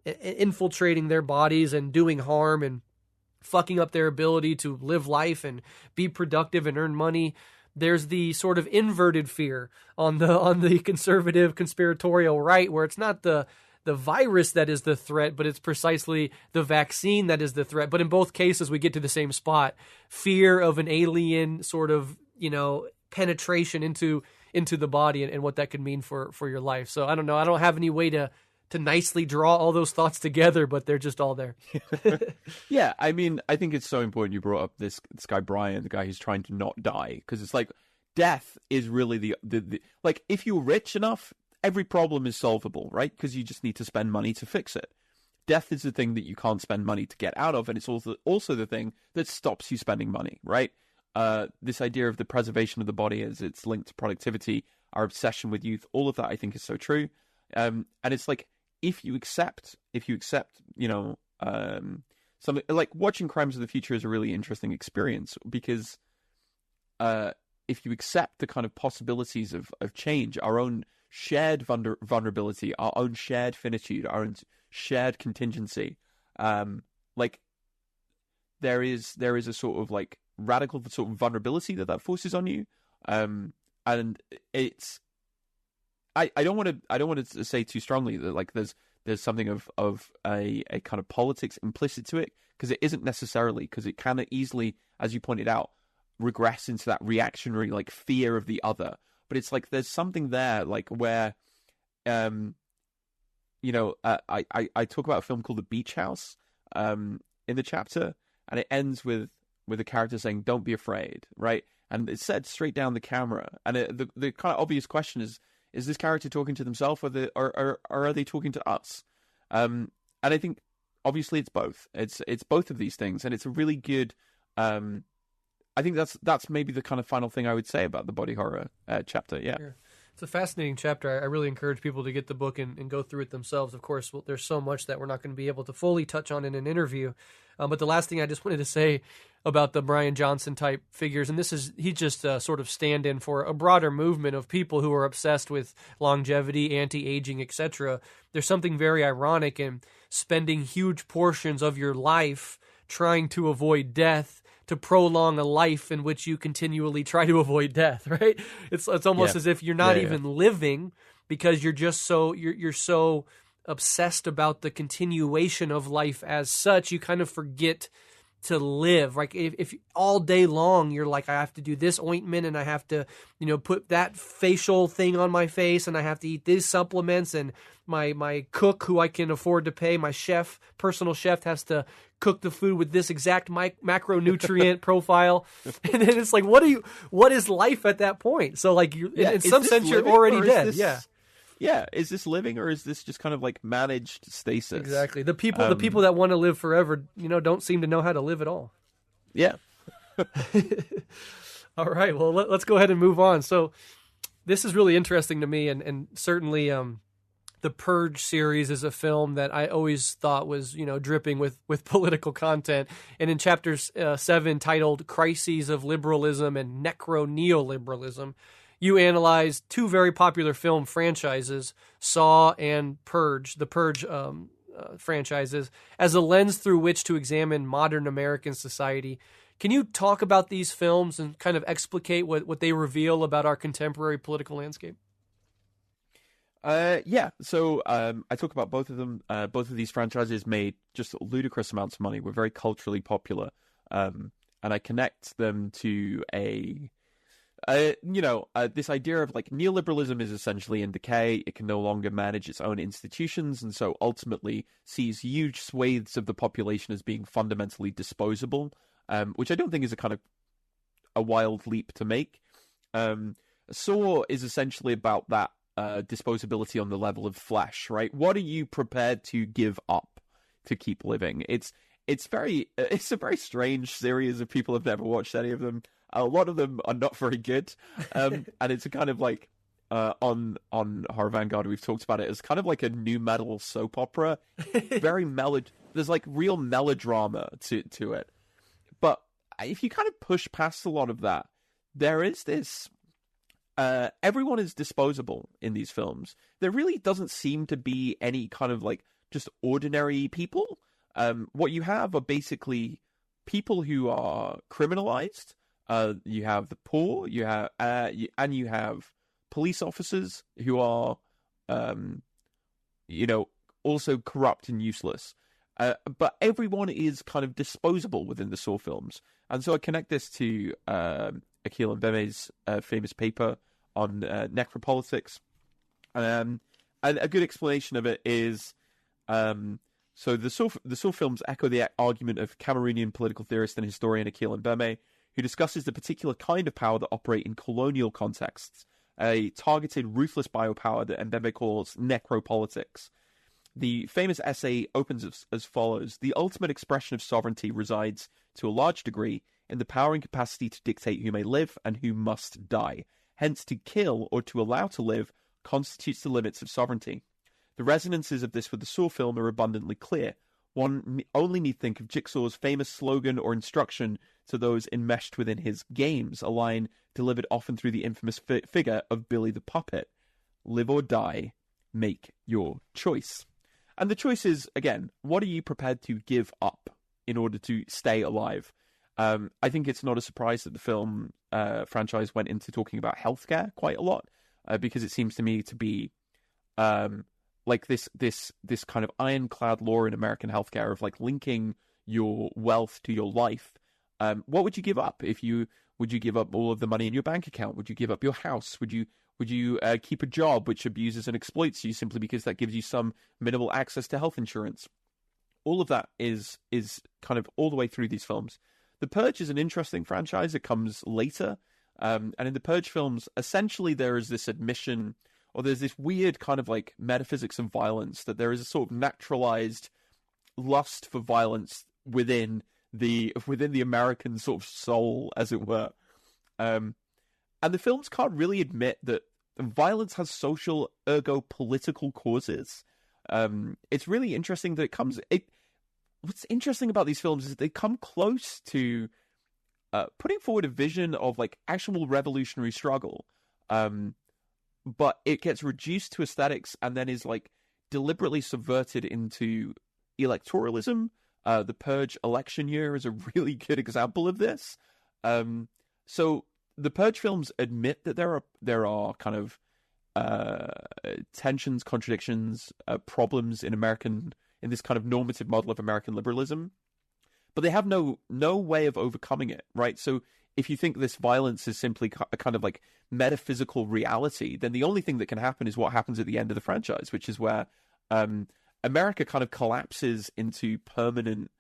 infiltrating their bodies and doing harm and fucking up their ability to live life and be productive and earn money, there's the sort of inverted fear on the conservative conspiratorial right, where it's not the virus that is the threat, but it's precisely the vaccine that is the threat. But in both cases, we get to the same spot: fear of an alien sort of, you know, penetration into the body and what that could mean for your life. So I don't know. I don't have any way to nicely draw all those thoughts together, but they're just all there. Yeah, I mean, I think it's so important you brought up this guy Brian, the guy who's trying to not die, because it's like death is really the like, if you're rich enough, every problem is solvable, right? Because you just need to spend money to fix it. Death is the thing that you can't spend money to get out of, and it's also the thing that stops you spending money, right? This idea of the preservation of the body as it's linked to productivity, our obsession with youth, all of that I think is so true. And it's like, if you accept, you know, something like watching Crimes of the Future is a really interesting experience, because if you accept the kind of possibilities of change, our own shared vulnerability, our own shared finitude, our own shared contingency, like there is a sort of like radical sort of vulnerability that forces on you, and it's I don't want to say too strongly that like there's something of a kind of politics implicit to it, because it isn't necessarily, because it can easily, as you pointed out, regress into that reactionary like fear of the other. But it's like there's something there, like where you know, I talk about a film called The Beach House, in the chapter, and it ends with a character saying, "Don't be afraid," right? And it's said straight down the camera. And the kind of obvious question is this character talking to themselves, or are they talking to us? And I think obviously it's both. It's both of these things, and it's a really good. I think that's maybe the kind of final thing I would say about the body horror chapter. Yeah. It's a fascinating chapter. I really encourage people to get the book and go through it themselves. Of course, there's so much that we're not going to be able to fully touch on in an interview. But the last thing I just wanted to say about the Brian Johnson type figures, and he's just a sort of stand-in for a broader movement of people who are obsessed with longevity, anti-aging, etc. There's something very ironic in spending huge portions of your life trying to avoid death, to prolong a life in which you continually try to avoid death, right? It's almost as if you're not even living, because you're just you're so obsessed about the continuation of life as such, you kind of forget to live. Like if all day long you're like, I have to do this ointment, and I have to, put that facial thing on my face, and I have to eat these supplements, and my cook who I can afford to pay, my personal chef has to cook the food with this exact macronutrient profile. And then it's like, what is life at that point? So like in some sense you're already dead. Yeah, is this living, or is this just kind of like managed stasis? Exactly. The people that want to live forever, don't seem to know how to live at all. Yeah. All right. Well, let's go ahead and move on. So this is really interesting to me, and certainly the Purge series is a film that I always thought was, dripping with political content. And in chapter 7, titled "Crises of Liberalism and Necro-Neoliberalism," you analyzed two very popular film franchises, Saw and Purge, the Purge franchises, as a lens through which to examine modern American society. Can you talk about these films and kind of explicate what they reveal about our contemporary political landscape? Yeah. So I talk about both of them. Both of these franchises made just ludicrous amounts of money. Were very culturally popular, and I connect them to this idea of like neoliberalism is essentially in decay. It can no longer manage its own institutions, and so ultimately sees huge swathes of the population as being fundamentally disposable, which I don't think is a kind of a wild leap to make. Saw is essentially about that disposability on the level of flesh, right? What are you prepared to give up to keep living? It's a very strange series. If people have never watched any of them, a lot of them are not very good, and it's a kind of like on Horror Vanguard we've talked about it as kind of like a new metal soap opera. Very there's like real melodrama to it, but if you kind of push past a lot of that, there is this everyone is disposable in these films. There really doesn't seem to be any kind of like just ordinary people. What you have are basically people who are criminalized. You have the poor. You have police officers who are, also corrupt and useless. But everyone is kind of disposable within the Saw films, and so I connect this to Akil Mbeme's famous paper on necropolitics. And a good explanation of it is, so the Saw films echo the argument of Cameroonian political theorist and historian Akil Mbeme, who discusses the particular kind of power that operate in colonial contexts, a targeted, ruthless biopower that Mbeme calls necropolitics. The famous essay opens as follows: "The ultimate expression of sovereignty resides, to a large degree, in the power and capacity to dictate who may live and who must die. Hence, to kill or to allow to live constitutes the limits of sovereignty. The resonances of this with the Saw film are abundantly clear. One only need think of Jigsaw's famous slogan or instruction to those enmeshed within his games, a line delivered often through the infamous figure of Billy the Puppet: 'Live or die, make your choice.'" And the choice is, again, what are you prepared to give up in order to stay alive? I think it's not a surprise that the film franchise went into talking about healthcare quite a lot, because it seems to me to be like this kind of ironclad law in American healthcare of like linking your wealth to your life. What would you give up would you give up all of the money in your bank account? Would you give up your house? Would you keep a job which abuses and exploits you simply because that gives you some minimal access to health insurance? all of that is kind of all the way through these films. The Purge is an interesting franchise. It comes later. And in the Purge films, essentially there is this admission, or there's this weird kind of like metaphysics of violence, that there is a sort of naturalized lust for violence within the American sort of soul, as it were. And the films can't really admit that violence has social, ergo political causes. It's really interesting that what's interesting about these films is that they come close to putting forward a vision of like actual revolutionary struggle, but it gets reduced to aesthetics and then is like deliberately subverted into electoralism. The Purge election year is a really good example of this. So the Purge films admit that there are kind of tensions, contradictions, problems in this kind of normative model of American liberalism, but they have no way of overcoming it, right? So if you think this violence is simply a kind of like metaphysical reality, then the only thing that can happen is what happens at the end of the franchise, which is where America kind of collapses into permanent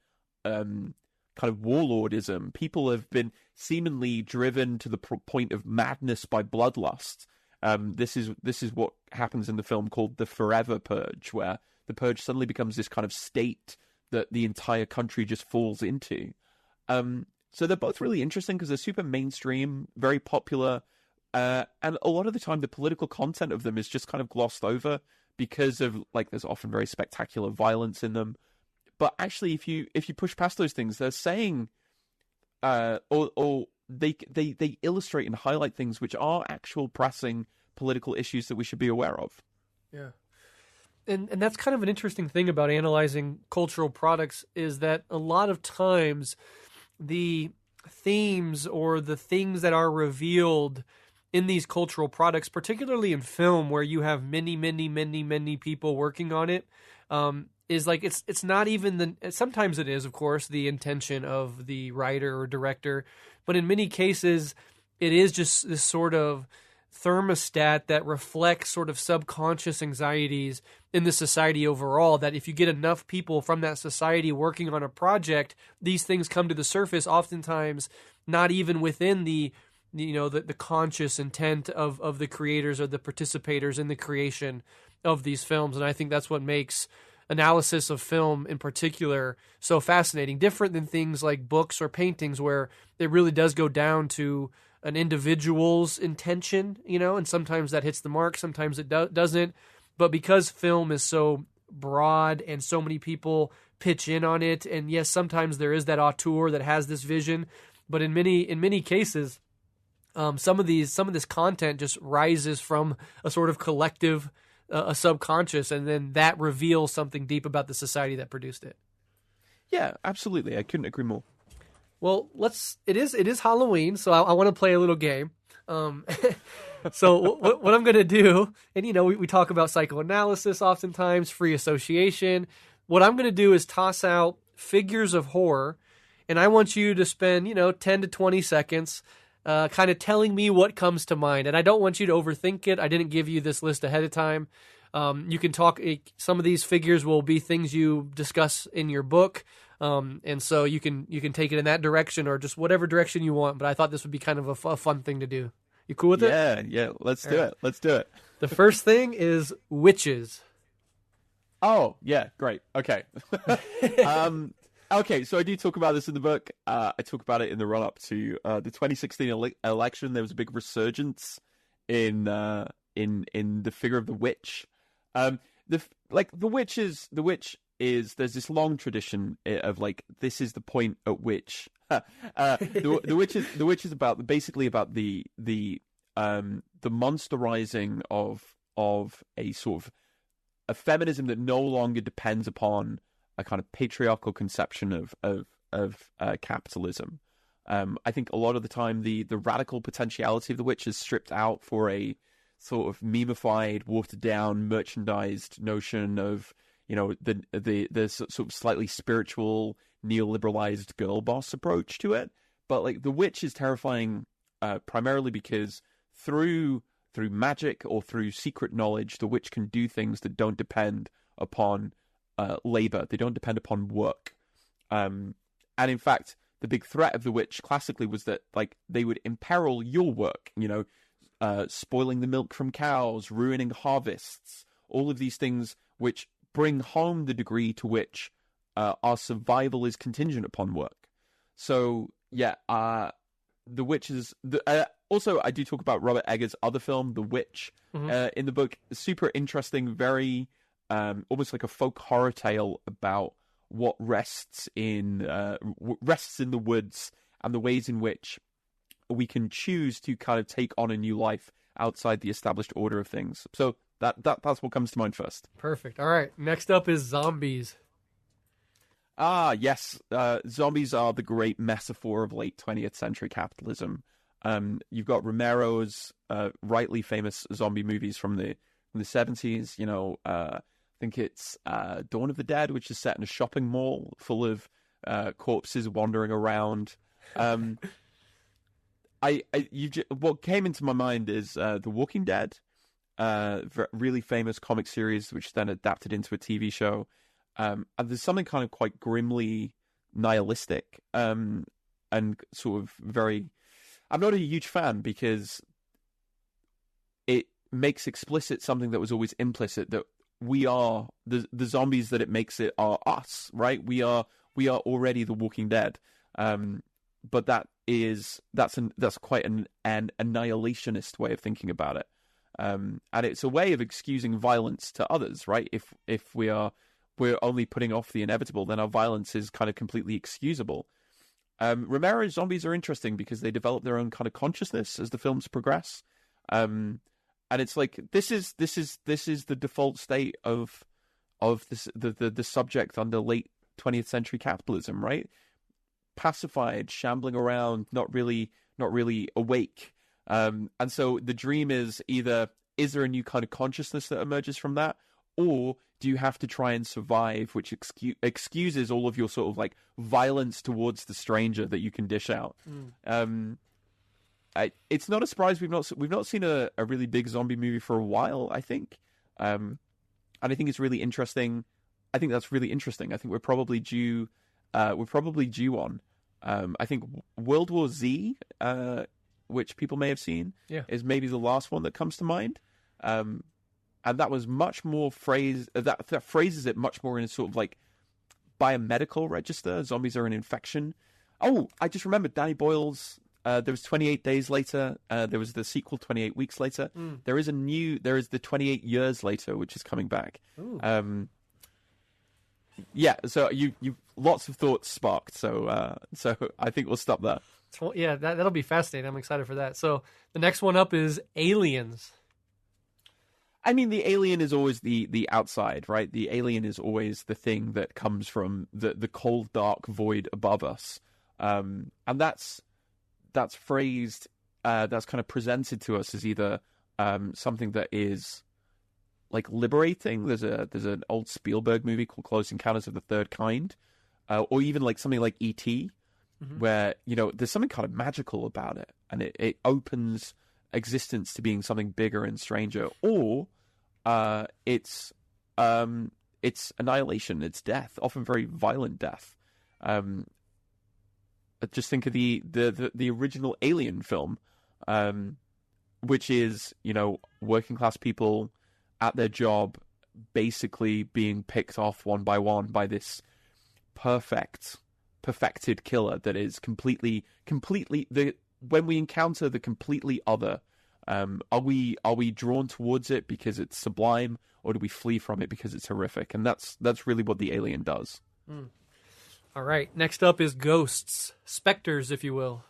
kind of warlordism. People have been seemingly driven to the point of madness by bloodlust. This is what happens in the film called The Forever Purge, where the Purge suddenly becomes this kind of state that the entire country just falls into. So they're both really interesting because they're super mainstream, very popular, and a lot of the time the political content of them is just kind of glossed over because of like there's often very spectacular violence in them. But actually, if you push past those things, they're saying, or they illustrate and highlight things which are actual pressing political issues that we should be aware of. Yeah. And that's kind of an interesting thing about analyzing cultural products, is that a lot of times the themes or the things that are revealed in these cultural products, particularly in film where you have many people working on it, is like it's not even sometimes it is, of course, the intention of the writer or director, but in many cases it is just this sort of thermostat that reflects sort of subconscious anxieties in the society overall, that if you get enough people from that society working on a project, these things come to the surface, oftentimes not even within the conscious intent of the creators or the participators in the creation of these films. And I think that's what makes analysis of film in particular so fascinating, different than things like books or paintings where it really does go down to an individual's intention, and sometimes that hits the mark, sometimes it doesn't. But because film is so broad and so many people pitch in on it, and yes, sometimes there is that auteur that has this vision, but in many cases, some of this content just rises from a sort of collective, a subconscious, and then that reveals something deep about the society that produced it. Yeah, absolutely. I couldn't agree more. Well, it is Halloween, so I want to play a little game. So what I'm going to do, and we talk about psychoanalysis oftentimes, free association. What I'm going to do is toss out figures of horror, and I want you to spend 10 to 20 seconds kind of telling me what comes to mind. And I don't want you to overthink it. I didn't give you this list ahead of time. You can talk. Some of these figures will be things you discuss in your book. And so you can take it in that direction or just whatever direction you want. But I thought this would be kind of a fun thing to do. You cool with it? Yeah. Let's do it. Let's do it. The first thing is witches. Oh, yeah. Great. Okay. Okay. So I do talk about this in the book. I talk about it in the run up to the 2016 election. There was a big resurgence in the figure of the witch. The witch is there's this long tradition of like this is the point at which the witch is about basically about the monsterizing of a sort of a feminism that no longer depends upon a kind of patriarchal conception of capitalism. I think a lot of the time the radical potentiality of the witch is stripped out for a sort of memeified, watered down, merchandised notion of the sort of slightly spiritual, neoliberalized girl boss approach to it. But like the witch is terrifying primarily because through magic or through secret knowledge, the witch can do things that don't depend upon labor. They don't depend upon work. And in fact, the big threat of the witch classically was that like they would imperil your work, spoiling the milk from cows, ruining harvests, all of these things which bring home the degree to which our survival is contingent upon work. So yeah, the witch is also I do talk about Robert Eggers' other film, The Witch, in the book. Super interesting, very almost like a folk horror tale about what rests in the woods and the ways in which we can choose to kind of take on a new life outside the established order of things. So that's what comes to mind first. Perfect. All right. Next up is zombies. Ah, yes. Zombies are the great metaphor of late 20th century capitalism. You've got Romero's rightly famous zombie movies from the 70s. I think it's Dawn of the Dead, which is set in a shopping mall full of corpses wandering around. What came into my mind is The Walking Dead, really famous comic series, which then adapted into a TV show. And there's something kind of quite grimly nihilistic and sort of very... I'm not a huge fan because it makes explicit something that was always implicit, that we are the zombies that it makes it are us, right? We are already the Walking Dead. But that's quite an annihilationist way of thinking about it. And it's a way of excusing violence to others, right? If we're only putting off the inevitable, then our violence is kind of completely excusable. Romero's zombies are interesting because they develop their own kind of consciousness as the films progress. And it's like this is the default state of this, the subject under late 20th century capitalism, right? Pacified, shambling around, not really awake. And so the dream is either, is there a new kind of consciousness that emerges from that, or do you have to try and survive, which excuses all of your sort of like violence towards the stranger that you can dish out. It's not a surprise we've not seen a really big zombie movie for a while, I think. And I think it's really interesting. I think that's really interesting. I think we're probably due on. I think World War Z, which people may have seen, is maybe the last one that comes to mind. And that was much more that phrases it much more in a sort of like biomedical register. Zombies are an infection. Oh, I just remembered Danny Boyle's. There was 28 Days Later. There was the sequel 28 Weeks Later. There is the 28 Years Later, which is coming back. Yeah, so you lots of thoughts sparked. So I think we'll stop there. Yeah, that'll be fascinating. I'm excited for that. So the next one up is Aliens. I mean, the alien is always the outside, right? The alien is always the thing that comes from the cold, dark void above us. And that's phrased, that's kind of presented to us as either something that is like liberating. There's an old Spielberg movie called Close Encounters of the Third Kind, or even like something like E.T., where there's something kind of magical about it, and it opens existence to being something bigger and stranger, or it's annihilation, it's death, often very violent death. Just think of the original Alien film, which is working class people at their job basically being picked off one by one by this perfected killer that is completely when we encounter the completely other, are we drawn towards it because it's sublime, or do we flee from it because it's horrific? And that's really what the alien does. All right, next up is ghosts, specters, if you will.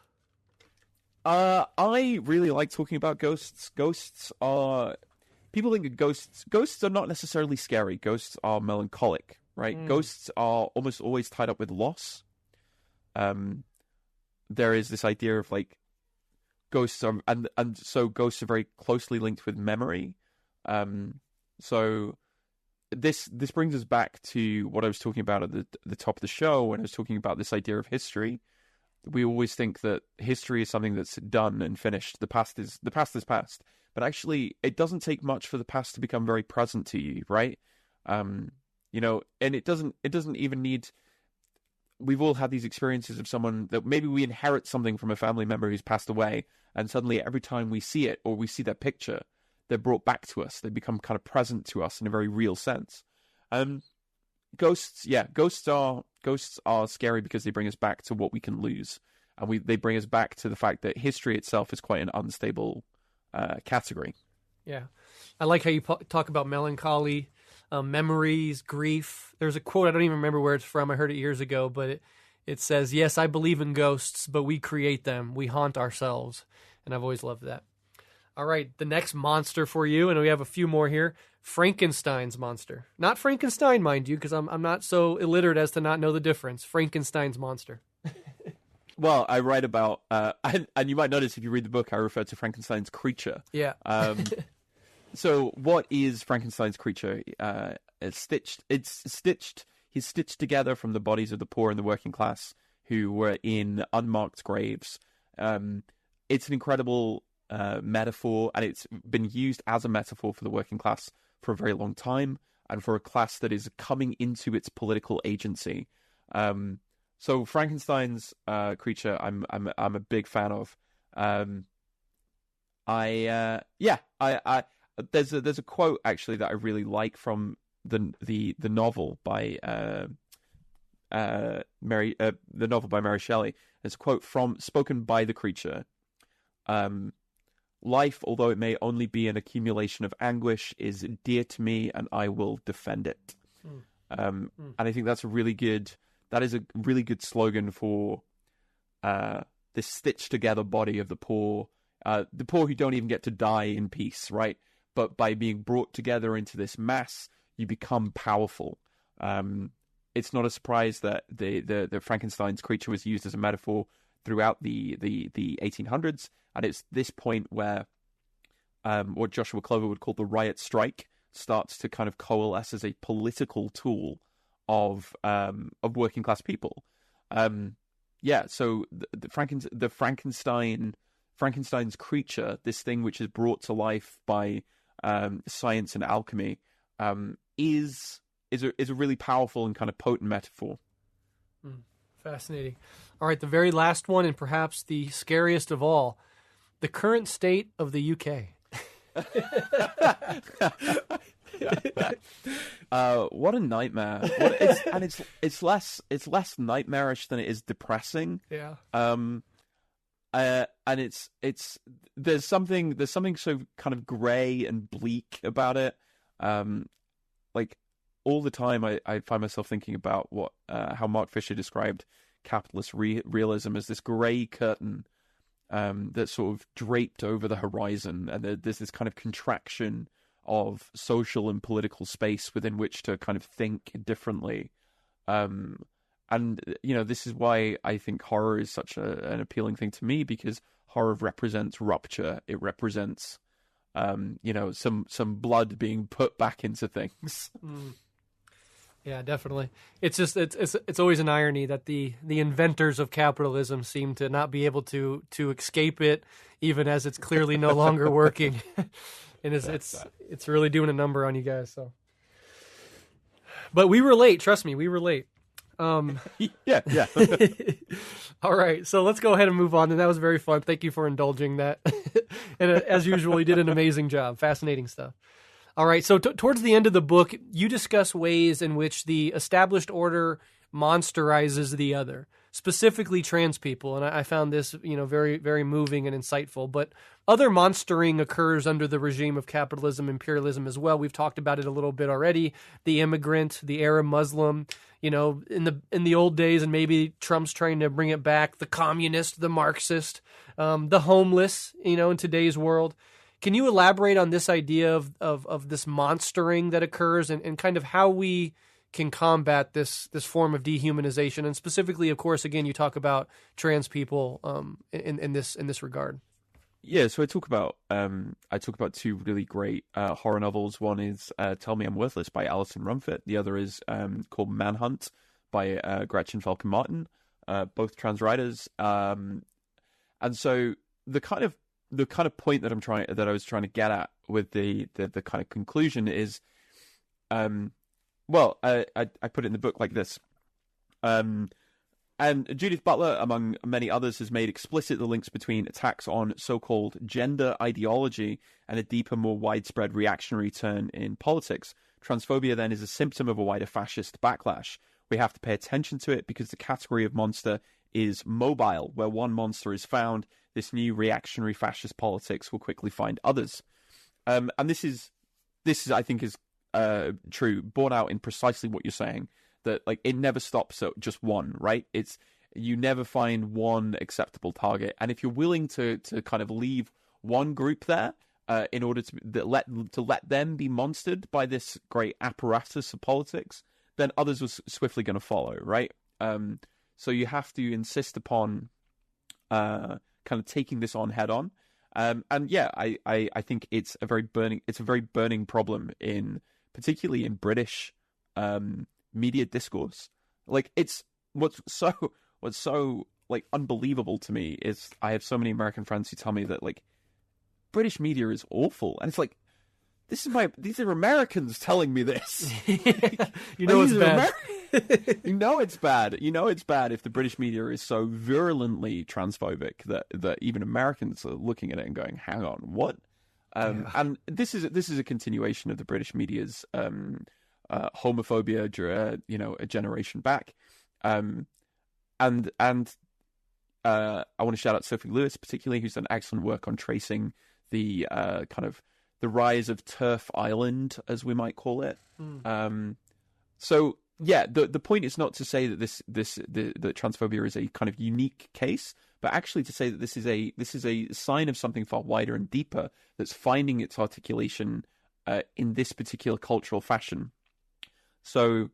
I really like talking about ghosts. People think of ghosts are not necessarily scary. Ghosts are melancholic, right? Ghosts are almost always tied up with loss. There is this idea of like ghosts are, and so ghosts are very closely linked with memory. So this brings us back to what I was talking about at the top of the show when I was talking about this idea of history. We always think that history is something that's done and finished. The past is past. But actually, it doesn't take much for the past to become very present to you, right? And it doesn't even need. We've all had these experiences of someone that maybe we inherit something from a family member who's passed away, and suddenly every time we see it or we see that picture, they're brought back to us. They become kind of present to us in a very real sense. Ghosts are scary because they bring us back to what we can lose, and they bring us back to the fact that history itself is quite an unstable category. Yeah, I like how you talk about melancholy, memories, grief. There's a quote, I don't even remember where it's from. I heard it years ago, but it says, "Yes, I believe in ghosts, but we create them. We haunt ourselves." And I've always loved that. All right, the next monster for you, and we have a few more here. Frankenstein's monster. Not Frankenstein, mind you, because I'm not so illiterate as to not know the difference. Frankenstein's monster. Well, I write about, and you might notice if you read the book, I refer to Frankenstein's creature. Yeah. So what is Frankenstein's creature? He's stitched together from the bodies of the poor and the working class who were in unmarked graves. It's an incredible metaphor, and it's been used as a metaphor for the working class for a very long time, and for a class that is coming into its political agency. So Frankenstein's creature, I'm a big fan of. There's a quote actually that I really like from the novel by Mary Shelley. There's a quote spoken by the creature. Life, although it may only be an accumulation of anguish, is dear to me, and I will defend it. And I think that's a really good. That is a really good slogan for this stitched together body of the poor who don't even get to die in peace, right? But by being brought together into this mass, you become powerful. It's not a surprise that the Frankenstein's creature was used as a metaphor throughout the 1800s, and it's this point where what Joshua Clover would call the riot strike starts to kind of coalesce as a political tool of working class people. So the Frankenstein's creature, this thing which is brought to life by science and alchemy, is a really powerful and kind of potent metaphor. Fascinating. All right, the very last one, and perhaps the scariest of all, the current state of the UK. What a nightmare! It's less nightmarish than it is depressing. Yeah. And there's something so kind of grey and bleak about it. Like all the time, I find myself thinking about how Mark Fisher described capitalist realism as this grey curtain that's sort of draped over the horizon, and there's this kind of contraction of social and political space within which to kind of think differently. And this is why I think horror is such an appealing thing to me, because horror represents rupture. It represents, some blood being put back into things. Yeah, definitely. It's just it's always an irony that the inventors of capitalism seem to not be able to escape it, even as it's clearly no longer working, and it's really doing a number on you guys. So, but we relate. Trust me, we relate. Yeah. All right, so let's go ahead and move on. And that was very fun. Thank you for indulging that. And as usual, you did an amazing job. Fascinating stuff. All right, so towards the end of the book, you discuss ways in which the established order monsterizes the other, specifically trans people. And I found this, very, very moving and insightful. But other monstering occurs under the regime of capitalism, imperialism as well. We've talked about it a little bit already. The immigrant, the Arab Muslim, in the old days, and maybe Trump's trying to bring it back, the communist, the Marxist, the homeless, in today's world. Can you elaborate on this idea of this monstering that occurs and kind of how we can combat this form of dehumanization? And specifically, of course, again, you talk about trans people in this regard. Yeah, so I talk about two really great horror novels. One is Tell Me I'm Worthless by Alison Rumfitt. The other is called Manhunt by Gretchen Falcon Martin, both trans writers. And so the kind of point that I was trying to get at with the kind of conclusion is well, I put it in the book like this. And Judith Butler, among many others, has made explicit the links between attacks on so-called gender ideology and a deeper, more widespread reactionary turn in politics. Transphobia, then, is a symptom of a wider fascist backlash. We have to pay attention to it because the category of monster is mobile. Where one monster is found, this new reactionary fascist politics will quickly find others. And this is, I think, is true, borne out in precisely what you're saying. That like it never stops at just one, right? You never find one acceptable target, and if you're willing to kind of leave one group there in order to let them be monstered by this great apparatus of politics, then others are swiftly going to follow, right? So you have to insist upon kind of taking this on head on, and yeah, I think it's a very burning problem particularly in British media discourse. Like what's so like unbelievable to me is I have so many American friends who tell me that like British media is awful, and it's like these are Americans telling me this. You know it's bad. You know it's bad. You know it's bad if the British media is so virulently transphobic that even Americans are looking at it and going, "Hang on, what?" And this is a continuation of the British media's homophobia, a generation back, and I want to shout out Sophie Lewis, particularly, who's done excellent work on tracing the kind of the rise of Turf Island, as we might call it. So yeah, the point is not to say that the transphobia is a kind of unique case, but actually to say that this is a sign of something far wider and deeper that's finding its articulation in this particular cultural fashion. So,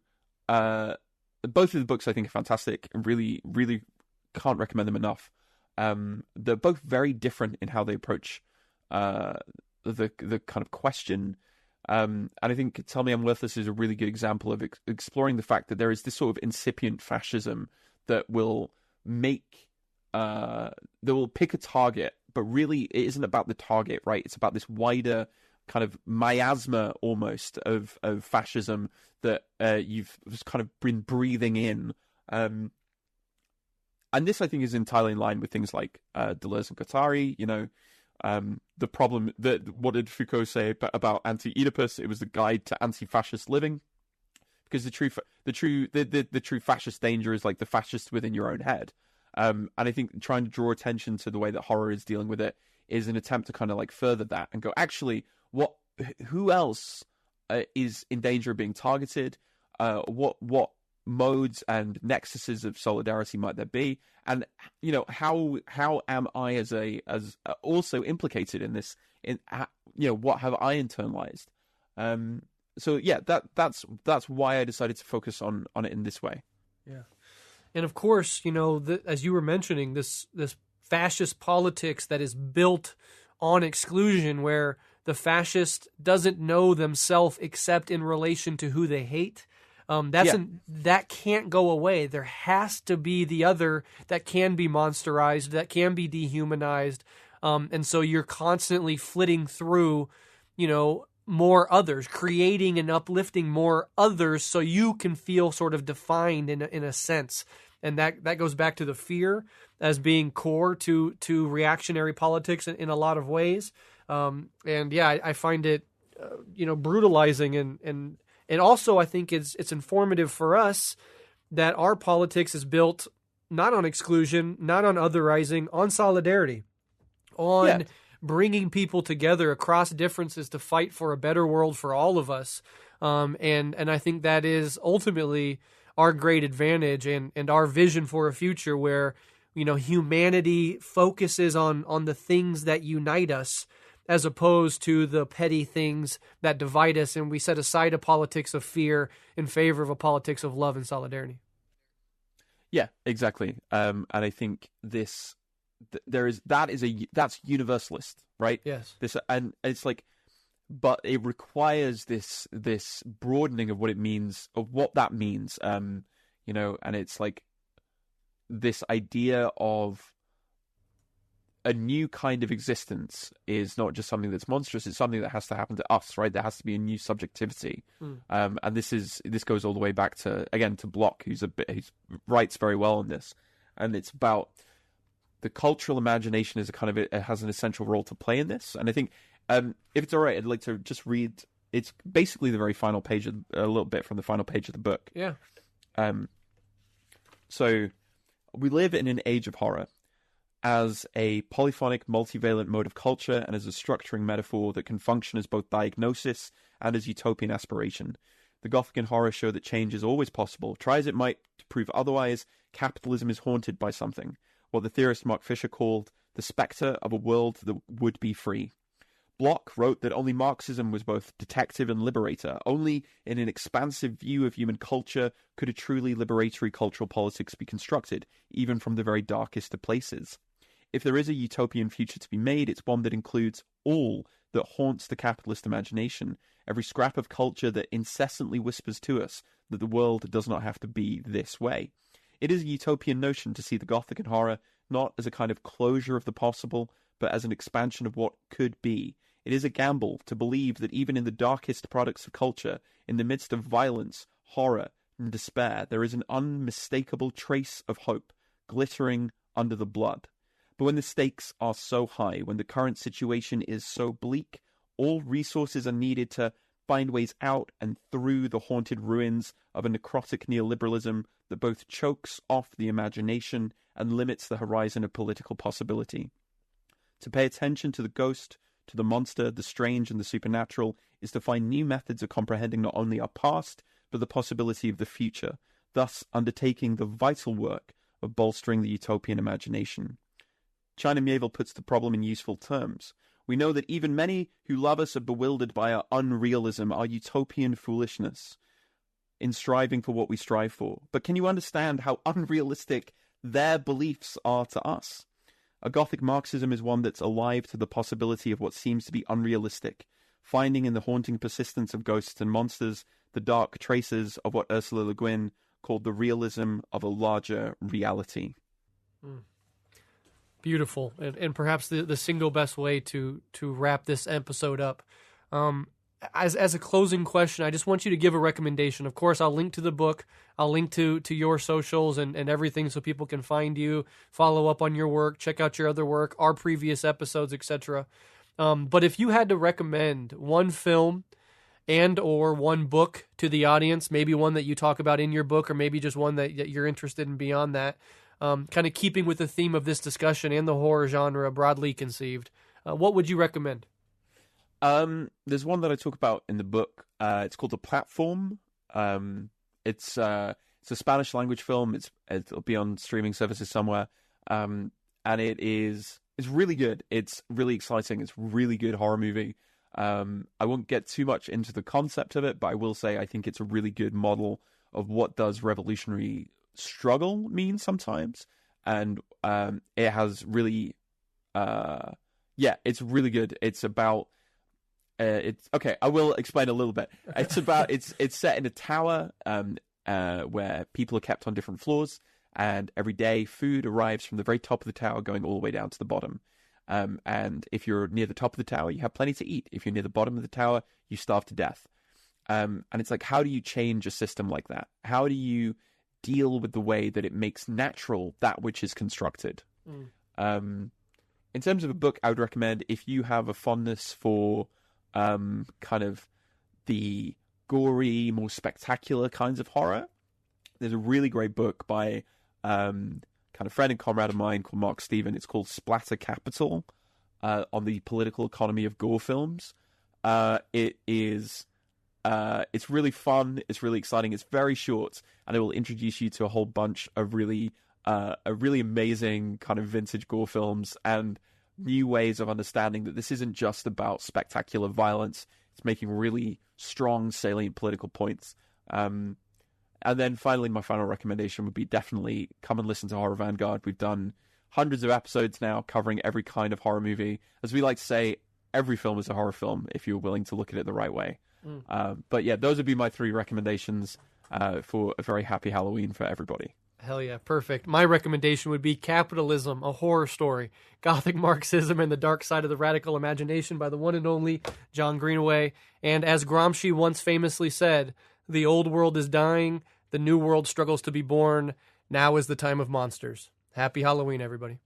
both of the books I think are fantastic and really, really can't recommend them enough. They're both very different in how they approach the kind of question. And I think Tell Me I'm Worthless is a really good example of exploring the fact that there is this sort of incipient fascism that will pick a target, but really it isn't about the target, right? It's about this wider kind of miasma almost of fascism that you've kind of been breathing in. And this, I think, is entirely in line with things like Deleuze and Guattari. The problem that what did Foucault say about anti-Oedipus? It was the guide to anti-fascist living, because the true fascist danger is like the fascist within your own head. And I think trying to draw attention to the way that horror is dealing with it is an attempt to kind of like further that and go, actually, who else is in danger of being targeted? What modes and nexuses of solidarity might there be? And how am I as also implicated in this? What have I internalized? So yeah, that's why I decided to focus on it in this way. Yeah, and of course, as you were mentioning, this fascist politics that is built on exclusion, where the fascist doesn't know themselves except in relation to who they hate. That can't go away. There has to be the other that can be monsterized, that can be dehumanized. And so you're constantly flitting through, more others, creating and uplifting more others so you can feel sort of defined in a sense. And that goes back to the fear as being core to reactionary politics in a lot of ways. And yeah, I find it, brutalizing and also I think it's informative for us that our politics is built not on exclusion, not on otherizing, on solidarity, on bringing people together across differences to fight for a better world for all of us. And I think that is ultimately our great advantage and our vision for a future where, humanity focuses on the things that unite us, as opposed to the petty things that divide us, and we set aside a politics of fear in favor of a politics of love and solidarity. Yeah, exactly. And I think that's universalist, right? Yes. And it's like, but it requires this broadening of what it means, of what that means. And it's like this idea of a new kind of existence is not just something that's monstrous, it's something that has to happen to us, right? There has to be a new subjectivity. And this goes all the way back to Bloch, who writes very well on this. And it's about the cultural imagination it has an essential role to play in this. And I think, if it's all right, I'd like to just read, it's basically the very final page, a little bit from the final page of the book. Yeah. So we live in an age of horror as a polyphonic, multivalent mode of culture and as a structuring metaphor that can function as both diagnosis and as utopian aspiration. The Gothic and horror show that change is always possible. Try as it might to prove otherwise, capitalism is haunted by something, what the theorist Mark Fisher called the spectre of a world that would be free. Bloch wrote that only Marxism was both detective and liberator. Only in an expansive view of human culture could a truly liberatory cultural politics be constructed, even from the very darkest of places. If there is a utopian future to be made, it's one that includes all that haunts the capitalist imagination, every scrap of culture that incessantly whispers to us that the world does not have to be this way. It is a utopian notion to see the Gothic and horror not as a kind of closure of the possible, but as an expansion of what could be. It is a gamble to believe that even in the darkest products of culture, in the midst of violence, horror, and despair, there is an unmistakable trace of hope glittering under the blood. But when the stakes are so high, when the current situation is so bleak, all resources are needed to find ways out and through the haunted ruins of a necrotic neoliberalism that both chokes off the imagination and limits the horizon of political possibility. To pay attention to the ghost, to the monster, the strange and the supernatural, is to find new methods of comprehending not only our past, but the possibility of the future, thus undertaking the vital work of bolstering the utopian imagination. China Miéville puts the problem in useful terms. We know that even many who love us are bewildered by our unrealism, our utopian foolishness in striving for what we strive for. But can you understand how unrealistic their beliefs are to us? A Gothic Marxism is one that's alive to the possibility of what seems to be unrealistic, finding in the haunting persistence of ghosts and monsters the dark traces of what Ursula Le Guin called the realism of a larger reality. Beautiful, and perhaps the single best way to wrap this episode up. As a closing question, I just want you to give a recommendation. Of course, I'll link to the book. I'll link to your socials and everything so people can find you, follow up on your work, check out your other work, our previous episodes, etc. But if you had to recommend one film and or one book to the audience, maybe one that you talk about in your book or maybe just one that you're interested in beyond that, kind of keeping with the theme of this discussion and the horror genre broadly conceived, what would you recommend? There's one that I talk about in the book. It's called The Platform. It's a Spanish language film. It'll be on streaming services somewhere. And it's really good. It's really exciting. It's a really good horror movie. I won't get too much into the concept of it, but I will say I think it's a really good model of what does revolutionary struggle mean sometimes. And it has really it's really good. It's about it's okay. I will explain a little bit. It's about it's set in a tower where people are kept on different floors, and every day food arrives from the very top of the tower, going all the way down to the bottom. And if you're near the top of the tower, you have plenty to eat. If you're near the bottom of the tower, you starve to death. And it's like, how do you change a system like that? How do you deal with the way that it makes natural that which is constructed? In terms of a book, I would recommend, if you have a fondness for kind of the gory, more spectacular kinds of horror, there's a really great book by kind of friend and comrade of mine called Mark Steven. It's called Splatter Capital, on the political economy of gore films. It's really fun. It's really exciting. It's very short, and it will introduce you to a whole bunch of really amazing kind of vintage gore films and new ways of understanding that this isn't just about spectacular violence. It's making really strong, salient political points. And then finally, my final recommendation would be definitely come and listen to Horror Vanguard. We've done hundreds of episodes now covering every kind of horror movie. As we like to say, every film is a horror film if you're willing to look at it the right way. But yeah, those would be my 3 recommendations for a very happy Halloween for everybody. Hell yeah, perfect. My recommendation would be Capitalism, a horror story. Gothic Marxism and the Dark Side of the Radical Imagination by the one and only Jon Greenaway. And as Gramsci once famously said, the old world is dying, the new world struggles to be born. Now is the time of monsters. Happy Halloween, everybody.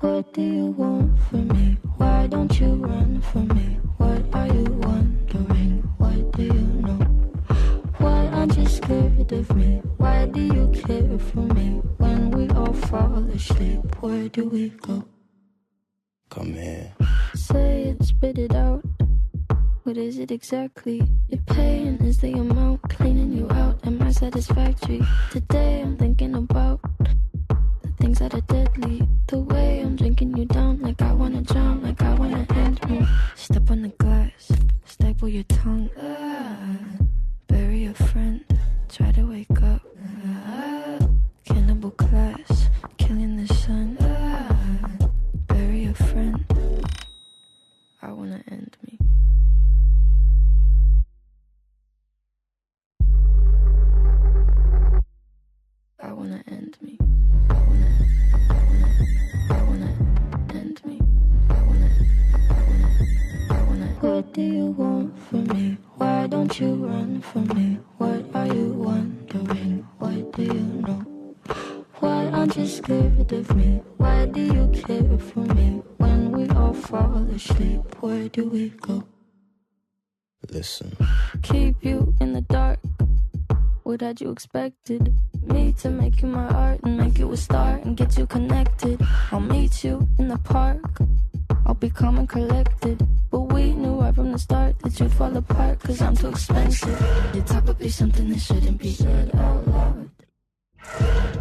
What do you want from me? Why don't you run from me? What are you wondering? What do you know? Why aren't you scared of me? Why do you care for me? When we all fall asleep, where do we go? Come here. Say it, spit it out. What is it exactly? Your pain is the amount cleaning you out. Am I satisfactory? Today I'm thinking about things that are deadly. The way I'm drinking you down, like I wanna drown, like I wanna end me. Step on the glass, staple your tongue. Bury a friend, try to wake up. Cannibal class, killing the sun. Bury a friend, I wanna end me. I wanna end me. I wanna end me. What do you want from me? Why don't you run from me? What are you wondering? What do you know? Why aren't you scared of me? Why do you care for me? When we all fall asleep, where do we go? Listen. Keep you in the dark. What had you expected? Me to make you my art and make you a star and get you connected. I'll meet you in the park. I'll be calm and collected. But we knew right from the start that you'd fall apart, cause I'm too expensive. Your talk would be something that shouldn't be said out loud.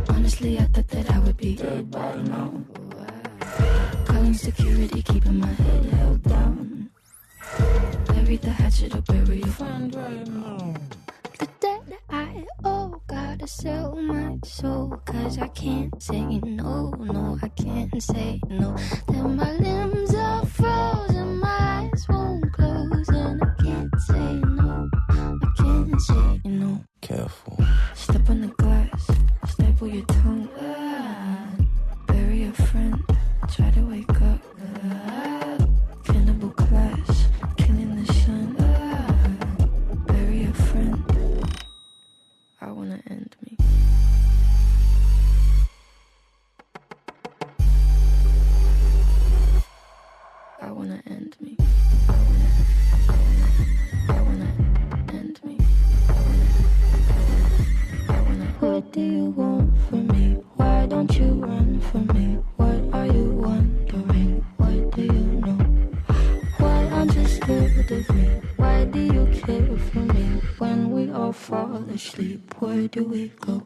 Honestly, I thought that I would be dead by now. Calling security, keeping my head held down. Bury the hatchet or bury your friend right now. The debt I owe, gotta sell my soul, cause I can't say no, no, I can't say no. Then my limbs are frozen, my eyes won't close, and I can't say no, I can't say no. Careful. Step on the glass, staple your tongue. Bury a friend, try to wake up. Cannibal class, killing the sun. Bury a friend, I wanna end me. I wanna end me. I wanna end me. What do you want from me? Why don't you run from me? What are you wondering? What do you know? Why aren't you scared of me? Why do you care for me? When we all fall asleep, where do we go?